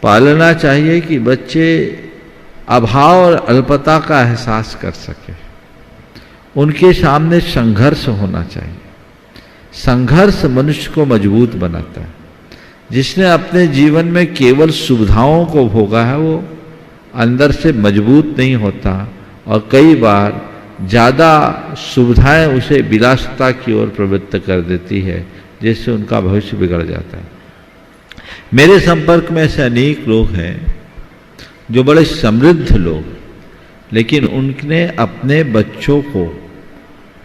Speaker 3: पालना चाहिए कि बच्चे अभाव और अल्पता का एहसास कर सके। उनके सामने संघर्ष होना चाहिए। संघर्ष मनुष्य को मजबूत बनाता है। जिसने अपने जीवन में केवल सुविधाओं को भोगा है वो अंदर से मजबूत नहीं होता, और कई बार ज़्यादा सुविधाएं उसे विलासिता की ओर प्रवृत्त कर देती है, जिससे उनका भविष्य बिगड़ जाता है। मेरे संपर्क में ऐसे अनेक लोग हैं जो बड़े समृद्ध लोग, लेकिन उनने अपने बच्चों को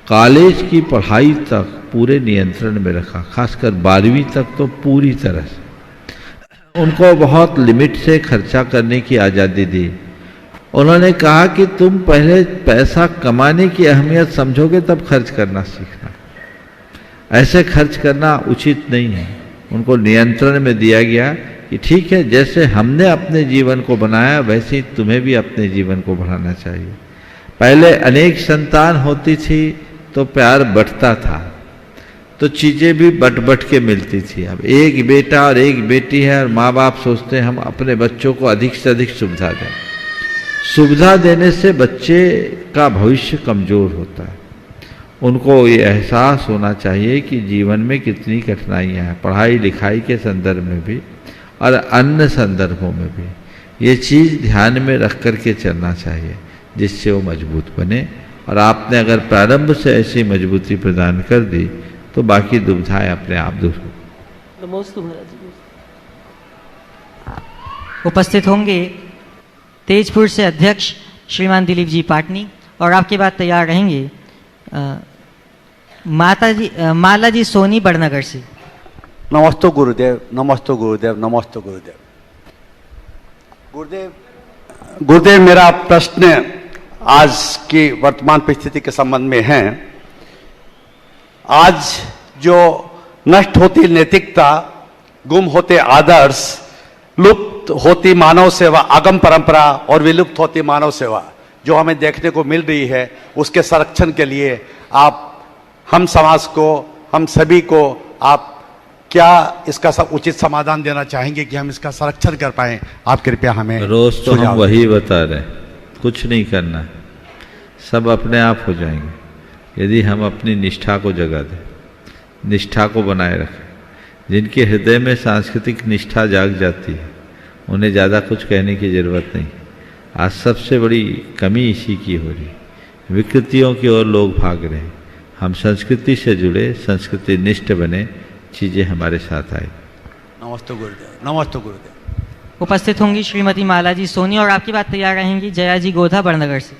Speaker 3: कॉलेज की पढ़ाई तक पूरे नियंत्रण में रखा। खासकर 12वीं तक तो पूरी तरह से उनको बहुत लिमिट से खर्चा करने की आज़ादी दी। उन्होंने कहा कि तुम पहले पैसा कमाने की अहमियत समझोगे तब खर्च करना सीखना, ऐसे खर्च करना उचित नहीं है। उनको नियंत्रण में दिया गया कि ठीक है, जैसे हमने अपने जीवन को बनाया वैसे ही तुम्हें भी अपने जीवन को बढ़ाना चाहिए। पहले अनेक संतान होती थी तो प्यार बंटता था, तो चीज़ें भी बट के मिलती थी। अब एक बेटा और एक बेटी है और माँ बाप सोचते हैं हम अपने बच्चों को अधिक से अधिक सुविधा दें। सुविधा देने से बच्चे का भविष्य कमज़ोर होता है। उनको ये एहसास होना चाहिए कि जीवन में कितनी कठिनाइयाँ हैं, पढ़ाई लिखाई के संदर्भ में भी और अन्य संदर्भों में भी। ये चीज़ ध्यान में रख कर के चलना चाहिए, जिससे वो मजबूत बने। और आपने अगर प्रारंभ से ऐसी मजबूती प्रदान कर दी तो बाकी दुविधाएं अपने आप दूर हो।
Speaker 7: नमोस्तु महाराज जी।
Speaker 1: उपस्थित होंगे तेजपुर से अध्यक्ष श्रीमान दिलीप जी पाटनी, और आपके बाद तैयार रहेंगे माला जी सोनी बड़नगर से।
Speaker 8: नमस्ते गुरुदेव, नमस्ते गुरुदेव, नमस्ते गुरुदेव। गुरुदेव, मेरा प्रश्न आज की वर्तमान परिस्थिति के संबंध में है। आज जो नष्ट होती नैतिकता, गुम होते आदर्श, लुप्त होती मानव सेवा, आगम परंपरा और विलुप्त होती मानव सेवा जो हमें देखने को मिल रही है, उसके संरक्षण के लिए आप हम समाज को, हम सभी को आप क्या इसका सब उचित समाधान देना चाहेंगे कि हम इसका संरक्षण कर पाएं? आप कृपया हमें
Speaker 3: रोज तो हम वही बता रहे हैं, कुछ नहीं करना, सब अपने आप हो जाएंगे यदि हम अपनी निष्ठा को जगा दें, निष्ठा को बनाए रखें। जिनके हृदय में सांस्कृतिक निष्ठा जाग जाती है, उन्हें ज़्यादा कुछ कहने की ज़रूरत नहीं। आज सबसे बड़ी कमी इसी की हो रही, विकृतियों की ओर लोग भाग रहे हैं। हम संस्कृति से जुड़े, संस्कृति निष्ठ बने, चीज़ें हमारे साथ आए।
Speaker 8: नमस्ते गुरुदेव, नमस्ते गुरुदेव।
Speaker 1: उपस्थित होंगी श्रीमती माला जी सोनी और आपकी बात तैयार रहेंगी जया जी गोधा बड़नगर से।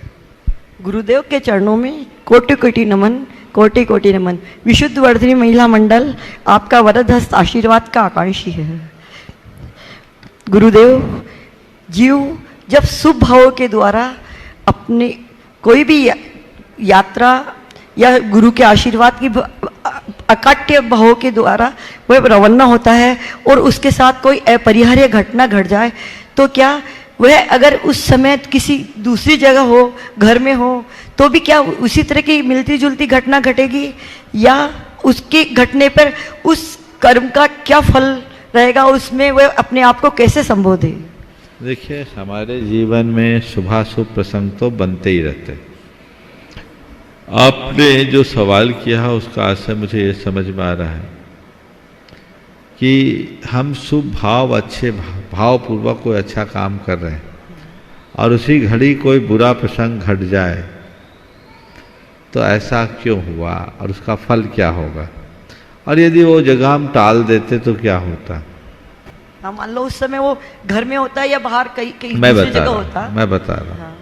Speaker 9: गुरुदेव के चरणों में कोटि कोटि नमन, कोटि कोटि नमन। विशुद्ध वर्धिनी महिला मंडल आपका वरद हस्त आशीर्वाद का आकांक्षी है। गुरुदेव, जीव जब शुभ भावों के द्वारा अपने कोई भी यात्रा या गुरु के आशीर्वाद की अकाट्य भावों के द्वारा वह रवाना होता है और उसके साथ कोई अपरिहार्य घटना घट जाए, तो क्या वह अगर उस समय किसी दूसरी जगह हो, घर में हो, तो भी क्या उसी तरह की मिलती जुलती घटना घटेगी, या उसके घटने पर उस कर्म का क्या फल रहेगा, उसमें वह अपने आप को कैसे संबोधे?
Speaker 3: देखिए, हमारे जीवन में शुभाशुभ प्रसंग तो बनते ही रहते हैं। आपने जो सवाल किया है उसका आशय मुझे ये समझ में आ रहा है कि हम शुभ भाव, अच्छे भावपूर्वक कोई अच्छा काम कर रहे हैं और उसी घड़ी कोई बुरा प्रसंग घट जाए तो ऐसा क्यों हुआ और उसका फल क्या होगा, और यदि वो जगह हम टाल देते तो क्या होता।
Speaker 9: हाँ, मान लो उस समय वो घर में होता है या बाहर कहीं कहीं
Speaker 3: मैं
Speaker 9: दूसरी
Speaker 3: बता
Speaker 9: जगह
Speaker 3: रहा
Speaker 9: होता।
Speaker 3: हूँ, मैं बता रहा हूँ।
Speaker 9: हाँ।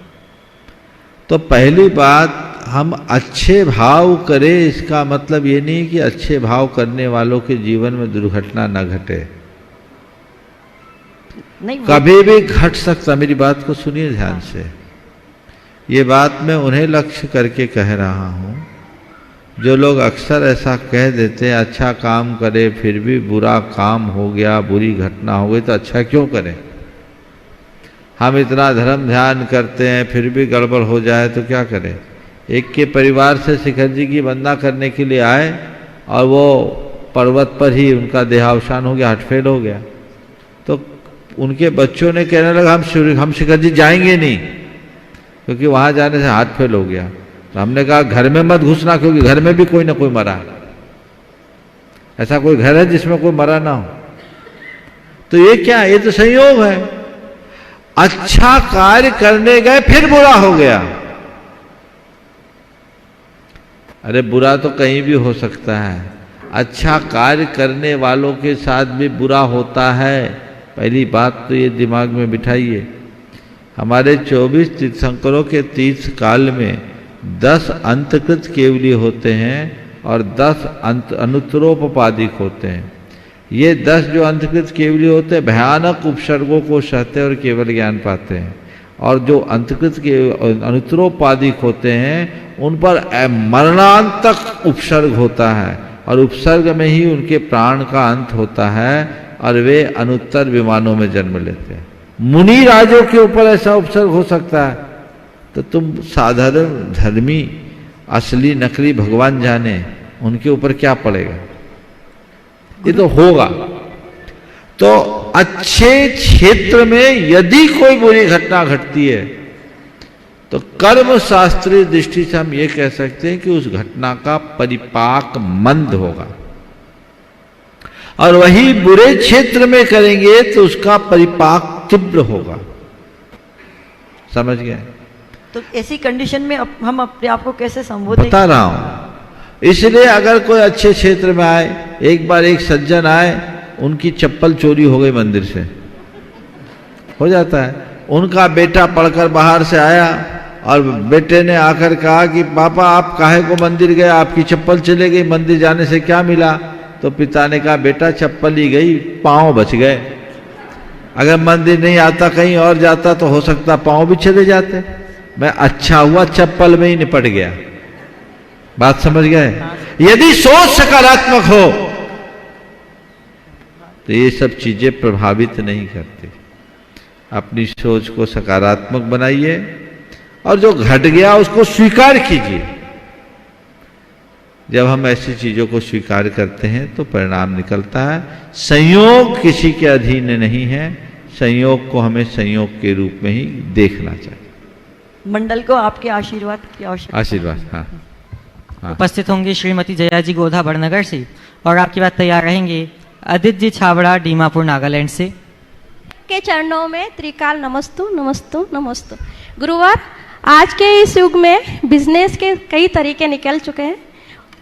Speaker 3: तो पहली बात, हम अच्छे भाव करें इसका मतलब ये नहीं कि अच्छे भाव करने वालों के जीवन में दुर्घटना न घटे।
Speaker 9: नहीं,
Speaker 3: कभी भी घट सकता। मेरी बात को सुनिए ध्यान से। ये बात मैं उन्हें लक्ष्य करके कह रहा हूँ जो लोग अक्सर ऐसा कह देते हैं, अच्छा काम करे फिर भी बुरा काम हो गया, बुरी घटना हो गई तो अच्छा क्यों करें। हम इतना धर्म ध्यान करते हैं फिर भी गड़बड़ हो जाए तो क्या करें। एक के परिवार से शिखर जी की वंदना करने के लिए आए और वो पर्वत पर ही उनका देहावसान हो गया, हटफेल हो गया। तो उनके बच्चों ने कहने लगा हम शिखर जी जाएंगे नहीं, क्योंकि वहाँ जाने से हाथ फेल हो गया। तो हमने कहा घर में मत घुसना, क्योंकि घर में भी कोई ना कोई मरा है। ऐसा कोई घर है जिसमें कोई मरा ना हो। तो ये क्या, ये तो संयोग है। अच्छा कार्य करने गए फिर बुरा हो गया। अरे बुरा तो कहीं भी हो सकता है, अच्छा कार्य करने वालों के साथ भी बुरा होता है। पहली बात तो ये दिमाग में बिठाइए। हमारे 24 तीर्थंकरों के तीर्थ काल में 10 अंतकृत केवली होते हैं और 10 अनुत्तरोपपादिक होते हैं। ये 10 जो अंतकृत केवली होते हैं भयानक उपसर्गों को सहते और केवल ज्ञान पाते हैं, और जो अंतकृत के अनुत्तरोपादिक होते हैं उन पर मरणांतक उपसर्ग होता है और उपसर्ग में ही उनके प्राण का अंत होता है और वे अनुत्तर विमानों में जन्म लेते हैं। मुनि राजों के ऊपर ऐसा उपसर्ग हो सकता है, तो तुम साधारण धर्मी असली नकली भगवान जाने उनके ऊपर क्या पड़ेगा। ये तो होगा। तो अच्छे क्षेत्र में यदि कोई बुरी घटना घटती है तो कर्म शास्त्रीय दृष्टि से हम ये कह सकते हैं कि उस घटना का परिपाक मंद होगा, और वही बुरे क्षेत्र में करेंगे तो उसका परिपाक तीव्र होगा। समझ गए।
Speaker 9: तो ऐसी कंडीशन में हम अपने आप को कैसे संबोधित
Speaker 3: बता रहा हूं। इसलिए अगर कोई अच्छे क्षेत्र में आए, एक बार एक सज्जन आए, उनकी चप्पल चोरी हो गई मंदिर से, हो जाता है। उनका बेटा पढ़कर बाहर से आया और बेटे ने आकर कहा कि पापा आप काहे को मंदिर गए, आपकी चप्पल चले गई, मंदिर जाने से क्या मिला। तो पिता ने कहा बेटा चप्पल ही गई, पाँव बच गए। अगर मंदिर नहीं आता कहीं और जाता तो हो सकता पाँव भी चले जाते। मैं अच्छा हुआ चप्पल में ही निपट गया। बात समझ गए। यदि सोच सकारात्मक हो तो ये सब चीजें प्रभावित नहीं करती। अपनी सोच को सकारात्मक बनाइए और जो घट गया उसको स्वीकार कीजिए। जब हम ऐसी चीजों को स्वीकार करते हैं तो परिणाम निकलता है। संयोग किसी के अधीन नहीं है, संयोग को हमें संयोग के रूप में ही देखना चाहिए।
Speaker 9: मंडल को आपके आशीर्वाद की आवश्यकता।
Speaker 3: आशीर्वाद। हाँ, हाँ।
Speaker 1: उपस्थित होंगे श्रीमती जया जी गोधा बड़नगर से और आपकी बात तैयार रहेंगे आदित्य जी छाबड़ा दीमापुर नागालैंड से।
Speaker 10: के चरणों में त्रिकाल नमस्तु नमस्तु नमस्तु। गुरुवार, आज के इस युग में बिजनेस के कई तरीके निकल चुके हैं।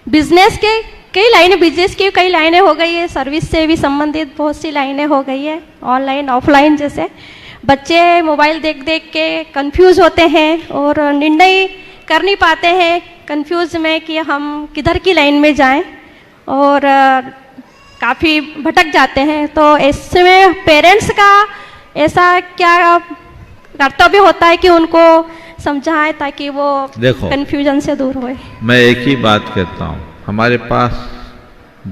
Speaker 10: बिजनेस की कई लाइनें हो गई है, सर्विस से भी संबंधित बहुत सी लाइनें हो गई है, ऑनलाइन ऑफलाइन। जैसे बच्चे मोबाइल देख देख के कंफ्यूज होते हैं और निर्णय कर नहीं पाते हैं कंफ्यूज में कि हम किधर की लाइन में जाएं, और काफ़ी भटक जाते हैं। तो इसमें पेरेंट्स का ऐसा क्या कर्तव्य होता है कि उनको समझाएं ताकि वो कंफ्यूजन से दूर होए?
Speaker 3: मैं एक ही बात कहता हूँ, हमारे पास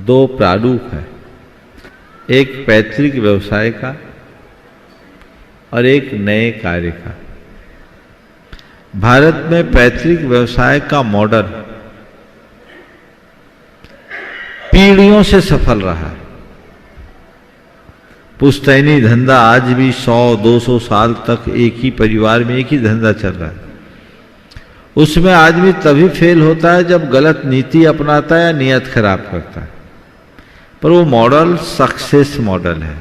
Speaker 3: दो प्रारूप है, एक पैतृक व्यवसाय का और एक नए कार्य का। भारत में पैतृक व्यवसाय का मॉडल पीढ़ियों से सफल रहा है। पुश्तैनी धंधा आज भी 100-200 साल तक एक ही परिवार में एक ही धंधा चल रहा है। उसमें आदमी तभी फेल होता है जब गलत नीति अपनाता है या नियत खराब करता है, पर वो मॉडल सक्सेस मॉडल है।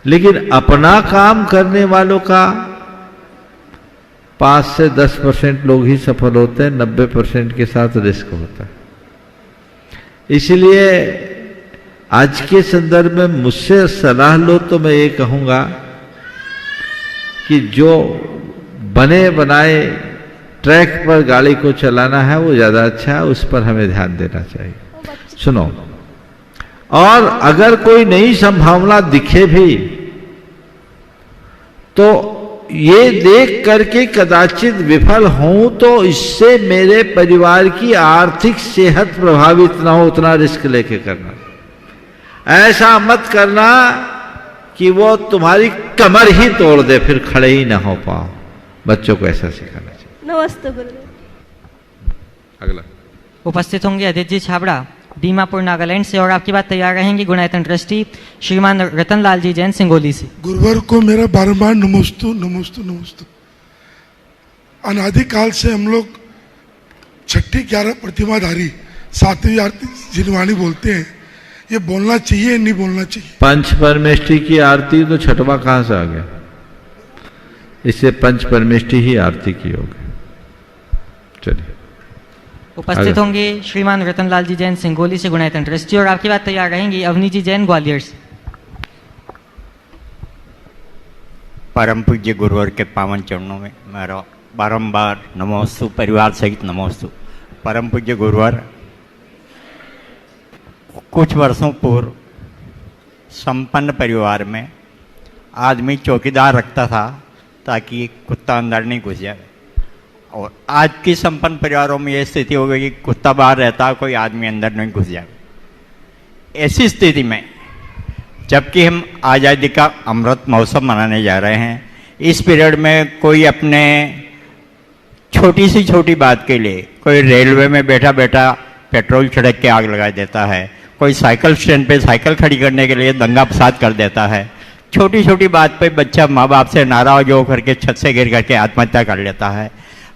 Speaker 3: लेकिन अपना काम करने वालों का 5 से 10% लोग ही सफल होते हैं, 90% के साथ रिस्क होता है। इसलिए आज के संदर्भ में मुझसे सलाह लो तो मैं ये कहूँगा कि जो बने बनाए ट्रैक पर गाड़ी को चलाना है वो ज़्यादा अच्छा है, उस पर हमें ध्यान देना चाहिए। सुनो, और अगर कोई नई संभावना दिखे भी तो ये देख करके कदाचित विफल हूं तो इससे मेरे परिवार की आर्थिक सेहत प्रभावित ना हो, उतना रिस्क लेके करना। ऐसा मत करना कि वो तुम्हारी कमर ही तोड़ दे, फिर खड़े ही ना हो पाओ। बच्चों को ऐसा सिखाना चाहिए।
Speaker 10: नमस्ते गुरुदेव।
Speaker 3: अगला
Speaker 1: उपस्थित होंगे आदित्य जी छाबड़ा दीमापुर नागालैंड से, और आपकी बात तैयार रहेंगी गुणायतन ट्रस्टी श्रीमान रतनलाल जी जैन सिंगोली से।
Speaker 11: गुरुवार को मेरा बारंबार नमस्तु नमस्तु नमस्तु। अनादिकाल से हम लोग छठी 11 प्रतिमाधारी 7वीं आरती जिनवाणी बोलते हैं, ये बोलना चाहिए नहीं बोलना चाहिए?
Speaker 3: पंच परमेष्टि की आरती तो छठवा कहां से आ गया? इससे पंच परमेष्टि ही आरती की होगी। चलिए
Speaker 1: उपस्थित होंगे श्रीमान रतनलाल जी जैन सिंगोली से गुणायतन ट्रस्टी, और आपकी बात तैयार रहेंगी अवनी जी जैन ग्वालियर से।
Speaker 12: परम पूज्य गुरुवर के पावन चरणों में मेरा बारंबार नमोस्तु, परिवार सहित नमोस्तु। परम पूज्य गुरुवर, कुछ वर्षों पूर्व संपन्न परिवार में आदमी चौकीदार रखता था ताकि कुत्ता अंदर नहीं घुस जाए, और आज की संपन्न परिवारों में ये स्थिति हो गई कि कुत्ता बाहर रहता, कोई आदमी अंदर नहीं घुस जाए। ऐसी स्थिति में जबकि हम आज़ादी का अमृत महोत्सव मनाने जा रहे हैं, इस पीरियड में कोई अपने छोटी सी छोटी बात के लिए, कोई रेलवे में बैठा बैठा पेट्रोल छिड़क के आग लगा देता है, कोई साइकिल स्टैंड पे साइकिल खड़ी करने के लिए दंगा फसाद कर देता है, छोटी छोटी बात पे बच्चा माँ बाप से नाराज हो करके छत से गिर करके आत्महत्या कर लेता है।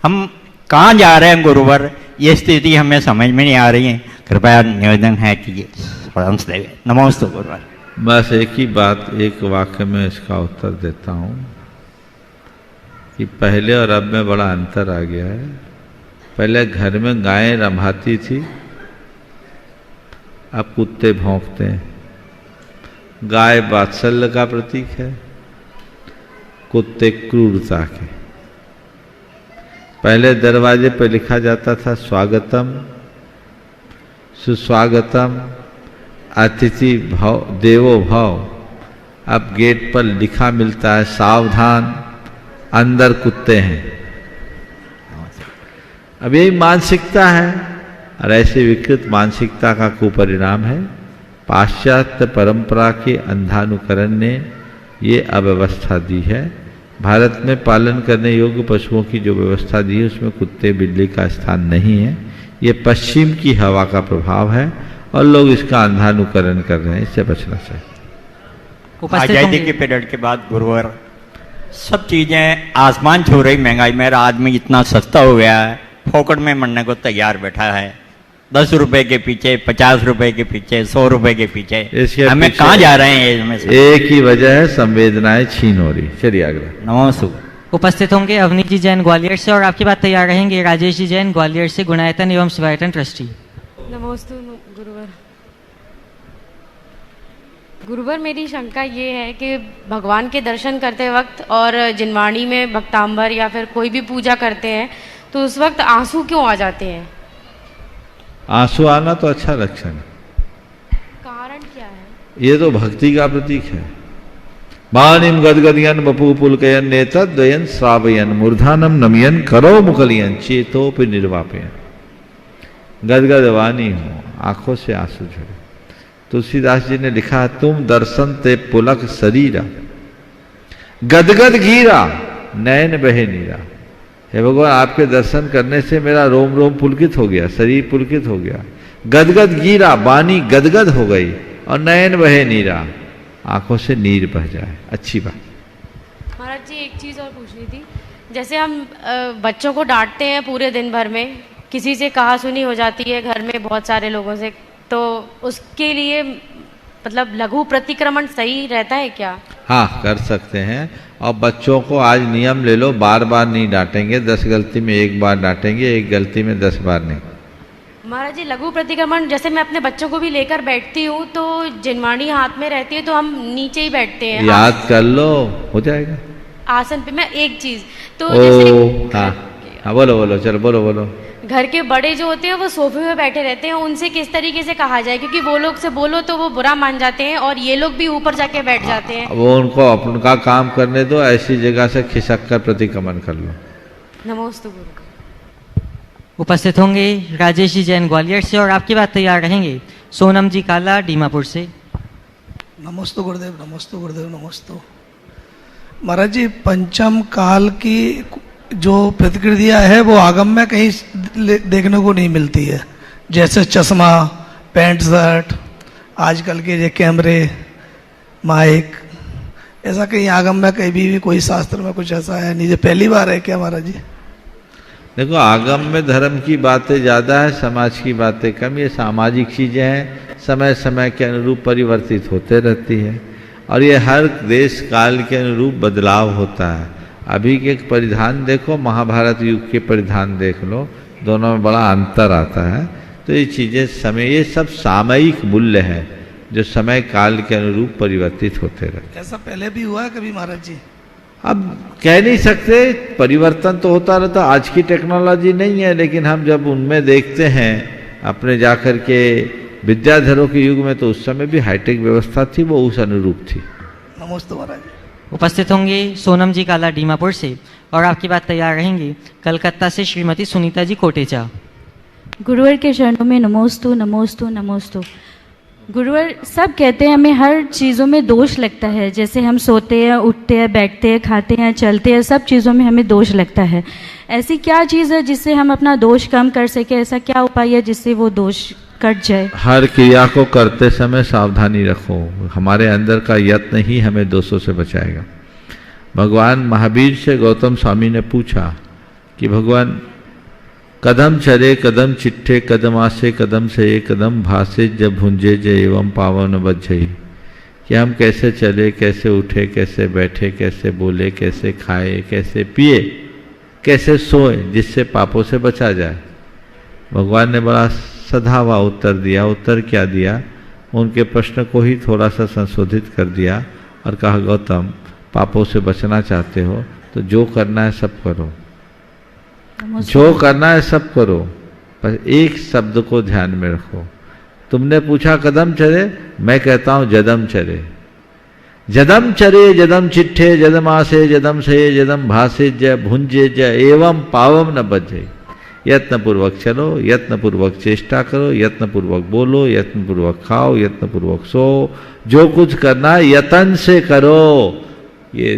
Speaker 12: हम कहाँ जा रहे हैं गुरुवर, ये स्थिति हमें समझ में नहीं आ रही है। कृपया निवेदन है कि ये नमोस्तु गुरुवर।
Speaker 3: बस एक ही बात, एक वाक्य में इसका उत्तर देता हूँ कि पहले और अब में बड़ा अंतर आ गया है। पहले घर में गायें रंभाती थी, अब कुत्ते भौंकते हैं। गाय वात्सल्य का प्रतीक है, कुत्ते क्रूरता के। पहले दरवाजे पर लिखा जाता था स्वागतम सुस्वागतम अतिथि भव देवो भव, अब गेट पर लिखा मिलता है सावधान अंदर कुत्ते हैं। अब यही मानसिकता है, और ऐसे विकृत मानसिकता का कुपरिणाम है पाश्चात्य परंपरा के अंधानुकरण ने ये अव्यवस्था दी है। भारत में पालन करने योग्य पशुओं की जो व्यवस्था दी है उसमें कुत्ते बिल्ली का स्थान नहीं है। ये पश्चिम की हवा का प्रभाव है और लोग इसका अंधानुकरण कर रहे हैं, इससे बचना चाहिए।
Speaker 12: आजादी के पीरियड के बाद गुरुवर सब चीजें आसमान छू रही महंगाई में, आदमी इतना सस्ता हो गया है, फोकट में मरने को तैयार बैठा है। 10 रुपए के पीछे, 50 रुपए के पीछे, 100 रुपए के पीछे,
Speaker 3: इसके
Speaker 12: हमें
Speaker 3: पीछे
Speaker 12: कहाँ जा रहे हैं इसमें से?
Speaker 3: एक ही वजह है, संवेदनाएं छीन हो रही। चलिए अगला।
Speaker 12: नमस्ते।
Speaker 1: उपस्थित होंगे अवनी जी जैन ग्वालियर से और आपकी बात तैयार रहेंगे राजेश जी जैन ग्वालियर से, गुणायतन एवं शिवायतन ट्रस्टी।
Speaker 13: नमस्ते गुरुवर। गुरुवर, मेरी शंका ये है कि भगवान के दर्शन करते वक्त और जिनवाणी में भक्तांबर या फिर कोई भी पूजा करते हैं तो उस वक्त आंसू क्यों आ जाते हैं?
Speaker 3: आंसू आना तो अच्छा लक्षण है।
Speaker 13: कारण क्या है?
Speaker 3: ये तो भक्ति का प्रतीक है। मानिम गदगदयन बपू पुलकयन नेतद्वयन श्रावयन मूर्धानम नमयन करो मुकलियन चेतोपि निर्वापयन। गदगद वाणी हो, आंखों से आंसू झरे। तुलसीदास जी ने लिखा, तुम दर्शन ते पुलक शरीरा गदगद गीरा नयन बहे नीरा। हे भगवान, आपके दर्शन करने से मेरा रोम रोम पुलकित हो गया, शरीर पुलकित हो गया। गदगद गीरा, वाणी गदगद हो गई, और नयन बहे नीरा, आंखों से नीर बह जाए। अच्छी बात।
Speaker 13: महाराज जी, एक चीज़ और पूछनी थी। जैसे हम बच्चों को डांटते हैं पूरे दिन भर में, किसी से कहा सुनी हो जाती है घर में बहुत सारे लोगों से, तो उसके लिए मतलब लघु प्रतिक्रमण सही रहता है क्या?
Speaker 3: हाँ, कर सकते हैं। और बच्चों को आज नियम ले लो, बार बार नहीं डांटेंगे। 10 गलती में एक बार डांटेंगे, एक गलती में 10 बार नहीं।
Speaker 13: महाराज जी, लघु प्रतिक्रमण जैसे मैं अपने बच्चों को भी लेकर बैठती हूँ तो जिनवाणी हाथ में रहती है तो हम नीचे ही बैठते हैं।
Speaker 3: याद कर लो, हो जाएगा।
Speaker 13: आसन पे। मैं एक चीज तो
Speaker 3: हाँ, बोलो बोलो, चलो बोलो बोलो।
Speaker 13: घर के बड़े जो होते हैं वो सोफे में बैठे रहते हैं, उनसे किस तरीके से कहा जाए? क्योंकि वो लोग से बोलो तो वो बुरा मान जाते हैं और ये लोग भी ऊपर जाके बैठ जाते हैं।
Speaker 3: वो उनको अपना काम करने दो, ऐसी जगह से खिसक कर प्रतिक्रमण कर लो।
Speaker 13: नमोस्तु गुरु।
Speaker 1: उपस्थित होंगे राजेश जी जैन ग्वालियर से और आपकी बात तैयार रहेंगे सोनम जी काला डीमापुर से।
Speaker 14: नमस्ते गुरुदेव, नमस्ते गुरुदेव, नमस्ते महाराज जी। पंचम काल की जो प्रतिक्रिया है वो आगम में कहीं देखने को नहीं मिलती है, जैसे चश्मा, पैंट शर्ट, आजकल के ये कैमरे, माइक, ऐसा कहीं आगम में कहीं भी कोई शास्त्र में कुछ ऐसा है नहीं? ये पहली बार है क्या महाराज जी?
Speaker 3: देखो, आगम में धर्म की बातें ज़्यादा है, समाज की बातें कम। ये सामाजिक चीज़ें हैं, समय समय के अनुरूप परिवर्तित होते रहती है और ये हर देश काल के अनुरूप बदलाव होता है। अभी के परिधान देखो, महाभारत युग के परिधान देख लो, दोनों में बड़ा अंतर आता है। तो ये चीज़ें समय, ये सब सामयिक मूल्य है जो समय काल के अनुरूप परिवर्तित होते रहते।
Speaker 14: ऐसा पहले भी हुआ है कभी महाराज जी?
Speaker 3: अब कह नहीं सकते, परिवर्तन तो होता रहता। आज की टेक्नोलॉजी नहीं है, लेकिन हम जब उनमें देखते हैं अपने जाकर के विद्याधरों के युग में, तो उस समय भी हाईटेक व्यवस्था थी, वो उस अनुरूप थी।
Speaker 14: नमस्ते महाराज।
Speaker 1: उपस्थित होंगे सोनम जी काला डीमापुर से और आपकी बात तैयार रहेंगी कलकत्ता से श्रीमती सुनीता जी कोटेचा।
Speaker 15: गुरुवर के चरणों में नमोस्तु नमोस्तु नमोस्तु। गुरुवर, सब कहते हैं हमें हर चीज़ों में दोष लगता है, जैसे हम सोते हैं, उठते हैं, बैठते हैं, खाते हैं, चलते हैं, सब चीज़ों में हमें दोष लगता है। ऐसी क्या चीज़ है जिससे हम अपना दोष कम कर सके? ऐसा क्या उपाय है जिससे वो दोष कट जाए?
Speaker 3: हर क्रिया को करते समय सावधानी रखो। हमारे अंदर का यत्न ही हमें दोषों से बचाएगा। भगवान महावीर से गौतम स्वामी ने पूछा कि भगवान, कदम चले कदम चिट्ठे, कदम आसे कदम से कदम भासे, जब भुंजे जय एवं पावन बज्जई। कि हम कैसे चले, कैसे उठे, कैसे बैठे, कैसे बोले, कैसे खाए, कैसे पिए, कैसे सोए, जिससे पापों से बचा जाए। भगवान ने बड़ा सधा हुआ उत्तर दिया। उत्तर क्या दिया? उनके प्रश्न को ही थोड़ा सा संशोधित कर दिया और कहा, गौतम, पापों से बचना चाहते हो तो जो करना है सब करो, जो करना है सब करो, पर एक शब्द को ध्यान में रखो। तुमने पूछा कदम चले, मैं कहता हूं जदम चले। जदम चरे जदम चिट्ठे, जदम आसे जदम से जदम भासे, जय भुंजे जय एवं पावम न बज्जे। यत्न पूर्वक चलो, यत्न पूर्वक चेष्टा करो, यत्न पूर्वक बोलो, यत्न पूर्वक खाओ, यत्न पूर्वक सो। जो कुछ करना है यत्न से करो। ये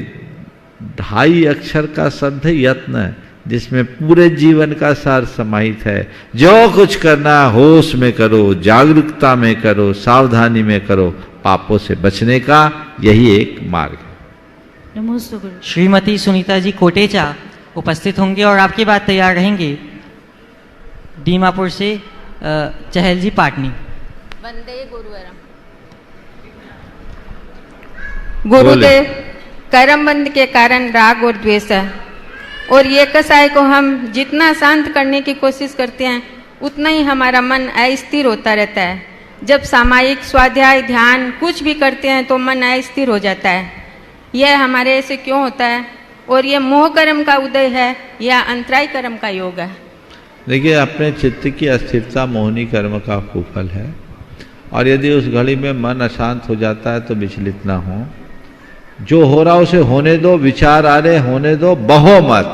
Speaker 3: 2.5 अक्षर का शब्द है यत्न है, जिसमें पूरे जीवन का सार समाहित है। जो कुछ करना होश में करो, जागरूकता में करो, सावधानी में करो। पापों से बचने का यही एक मार्ग है।
Speaker 15: नमोस्तु गुरु।
Speaker 1: श्रीमती सुनीता जी कोटेचा उपस्थित होंगे और आपकी बात तैयार रहेंगे डीमापुर से चहल जी पाटनी।
Speaker 16: वंदे गुरुवरम। गुरुदेव, कर्मबंध के कारण राग और द्वेष है, और ये कसाय को हम जितना शांत करने की कोशिश करते हैं उतना ही हमारा मन अस्थिर होता रहता है। जब सामायिक स्वाध्याय ध्यान कुछ भी करते हैं तो मन अस्थिर हो जाता है। यह हमारे ऐसे क्यों होता है, और यह मोह कर्म का उदय है या अंतराय कर्म का योग है?
Speaker 3: देखिए, अपने चित्त की अस्थिरता मोहिनी कर्म का कुफल है, और यदि उस घड़ी में मन अशांत हो जाता है तो विचलित ना हो। जो हो रहा उसे होने दो, विचार आ रहे होने दो, बहो मत,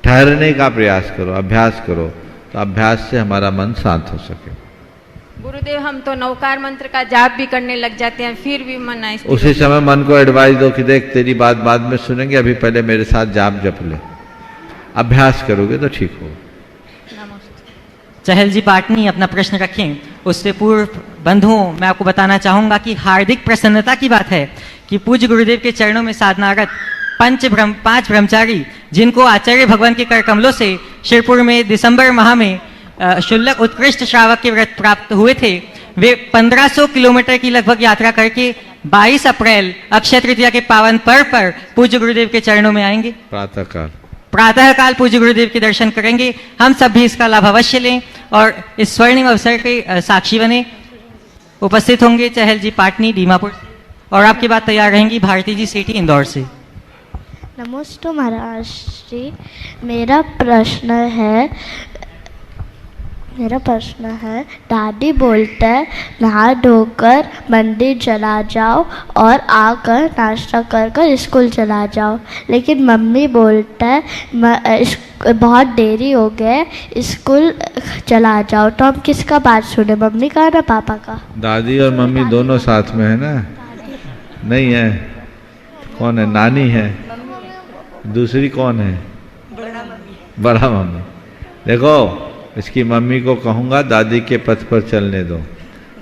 Speaker 3: ठहरने का प्रयास करो, अभ्यास करो, तो अभ्यास से हमारा मन शांत हो सके।
Speaker 16: गुरुदेव, हम तो नवकार मंत्र का जाप भी करने लग जाते हैं, फिर भी मन अस्थिर।
Speaker 3: उसी समय मन को एडवाइस दो कि देख तेरी बात बाद में सुनेंगे, अभी पहले मेरे साथ जाप जप ले। अभ्यास करोगे तो ठीक हो।
Speaker 1: चहल जी पाटनी अपना प्रश्न रखें। उससे पूर्व बंधुओं, मैं आपको बताना चाहूंगा कि हार्दिक प्रसन्नता की बात है कि पूज्य गुरुदेव के चरणों में साधनारत पांच ब्रह्मचारी, जिनको आचार्य भगवान के कर कमलों से शिरपुर में दिसंबर माह में शुल्लक उत्कृष्ट श्रावक के व्रत प्राप्त हुए थे, वे 1500 किलोमीटर की लगभग यात्रा करके 22 अप्रैल अक्षय तृतीया के पावन पर्व पर पूज्य गुरुदेव के चरणों में आएंगे। प्रातःकाल पूज्य गुरुदेव के दर्शन करेंगे। हम सब भी इसका लाभ अवश्य लें और इस स्वर्णिम अवसर के साक्षी बने। उपस्थित होंगे चहल जी पाटनी दीमापुर, और आपकी बात तैयार रहेंगी भारती जी सेठी इंदौर से।
Speaker 17: नमस्ते महाराज जी, मेरा प्रश्न है दादी बोलते हैं नहा धोकर मंदिर चला जाओ और आकर नाश्ता कर स्कूल चला जाओ, लेकिन मम्मी बोलते हैं बहुत देरी हो गए स्कूल चला जाओ, तो हम किसका बात सुने, मम्मी का ना पापा का?
Speaker 3: दादी और मम्मी दोनों साथ में है ना? नहीं है, कौन है? नानी है, दूसरी कौन है? बड़ा मम्मी। देखो, इसकी मम्मी को कहूँगा दादी के पथ पर चलने दो,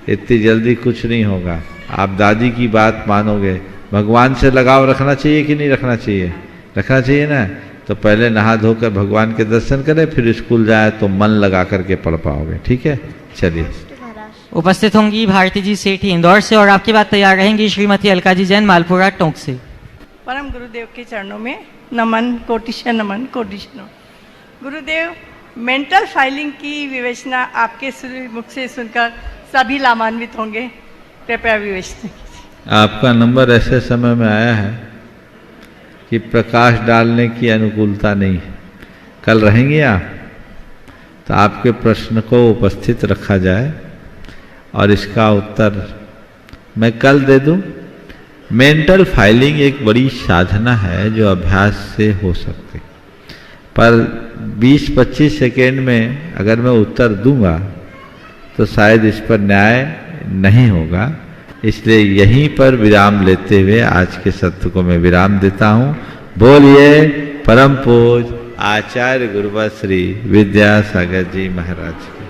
Speaker 3: इतनी जल्दी कुछ नहीं होगा। आप दादी की बात मानोगे। भगवान से लगाव रखना चाहिए कि नहीं रखना चाहिए? रखना चाहिए ना। तो पहले नहा धोकर भगवान के दर्शन करें, फिर स्कूल जाए तो मन लगा करके पढ़ पाओगे। ठीक है, चलिए।
Speaker 1: उपस्थित होंगी भारती जी सेठी इंदौर से, और आपकी बात तैयार रहेंगी श्रीमती अलका जी जैन मालपुरा टोंक से।
Speaker 18: परम गुरुदेव के चरणों में नमन, कोटिशन नमन, कोटिशन। गुरुदेव, मेंटल फाइलिंग की विवेचना आपके मुख से सुनकर सभी लाभान्वित होंगे, कृपया विवेचना कीजिए।
Speaker 3: आपका नंबर ऐसे समय में आया है कि प्रकाश डालने की अनुकूलता नहीं है। कल रहेंगे आप, तो आपके प्रश्न को उपस्थित रखा जाए और इसका उत्तर मैं कल दे दूं। मेंटल फाइलिंग एक बड़ी साधना है जो अभ्यास से हो सकती, पर 20-25 सेकेंड में अगर मैं उत्तर दूंगा तो शायद इस पर न्याय नहीं होगा। इसलिए यहीं पर विराम लेते हुए आज के सत्र को मैं विराम देता हूँ। बोलिए परम पूज्य आचार्य गुरुवर श्री विद्यासागर जी महाराज की।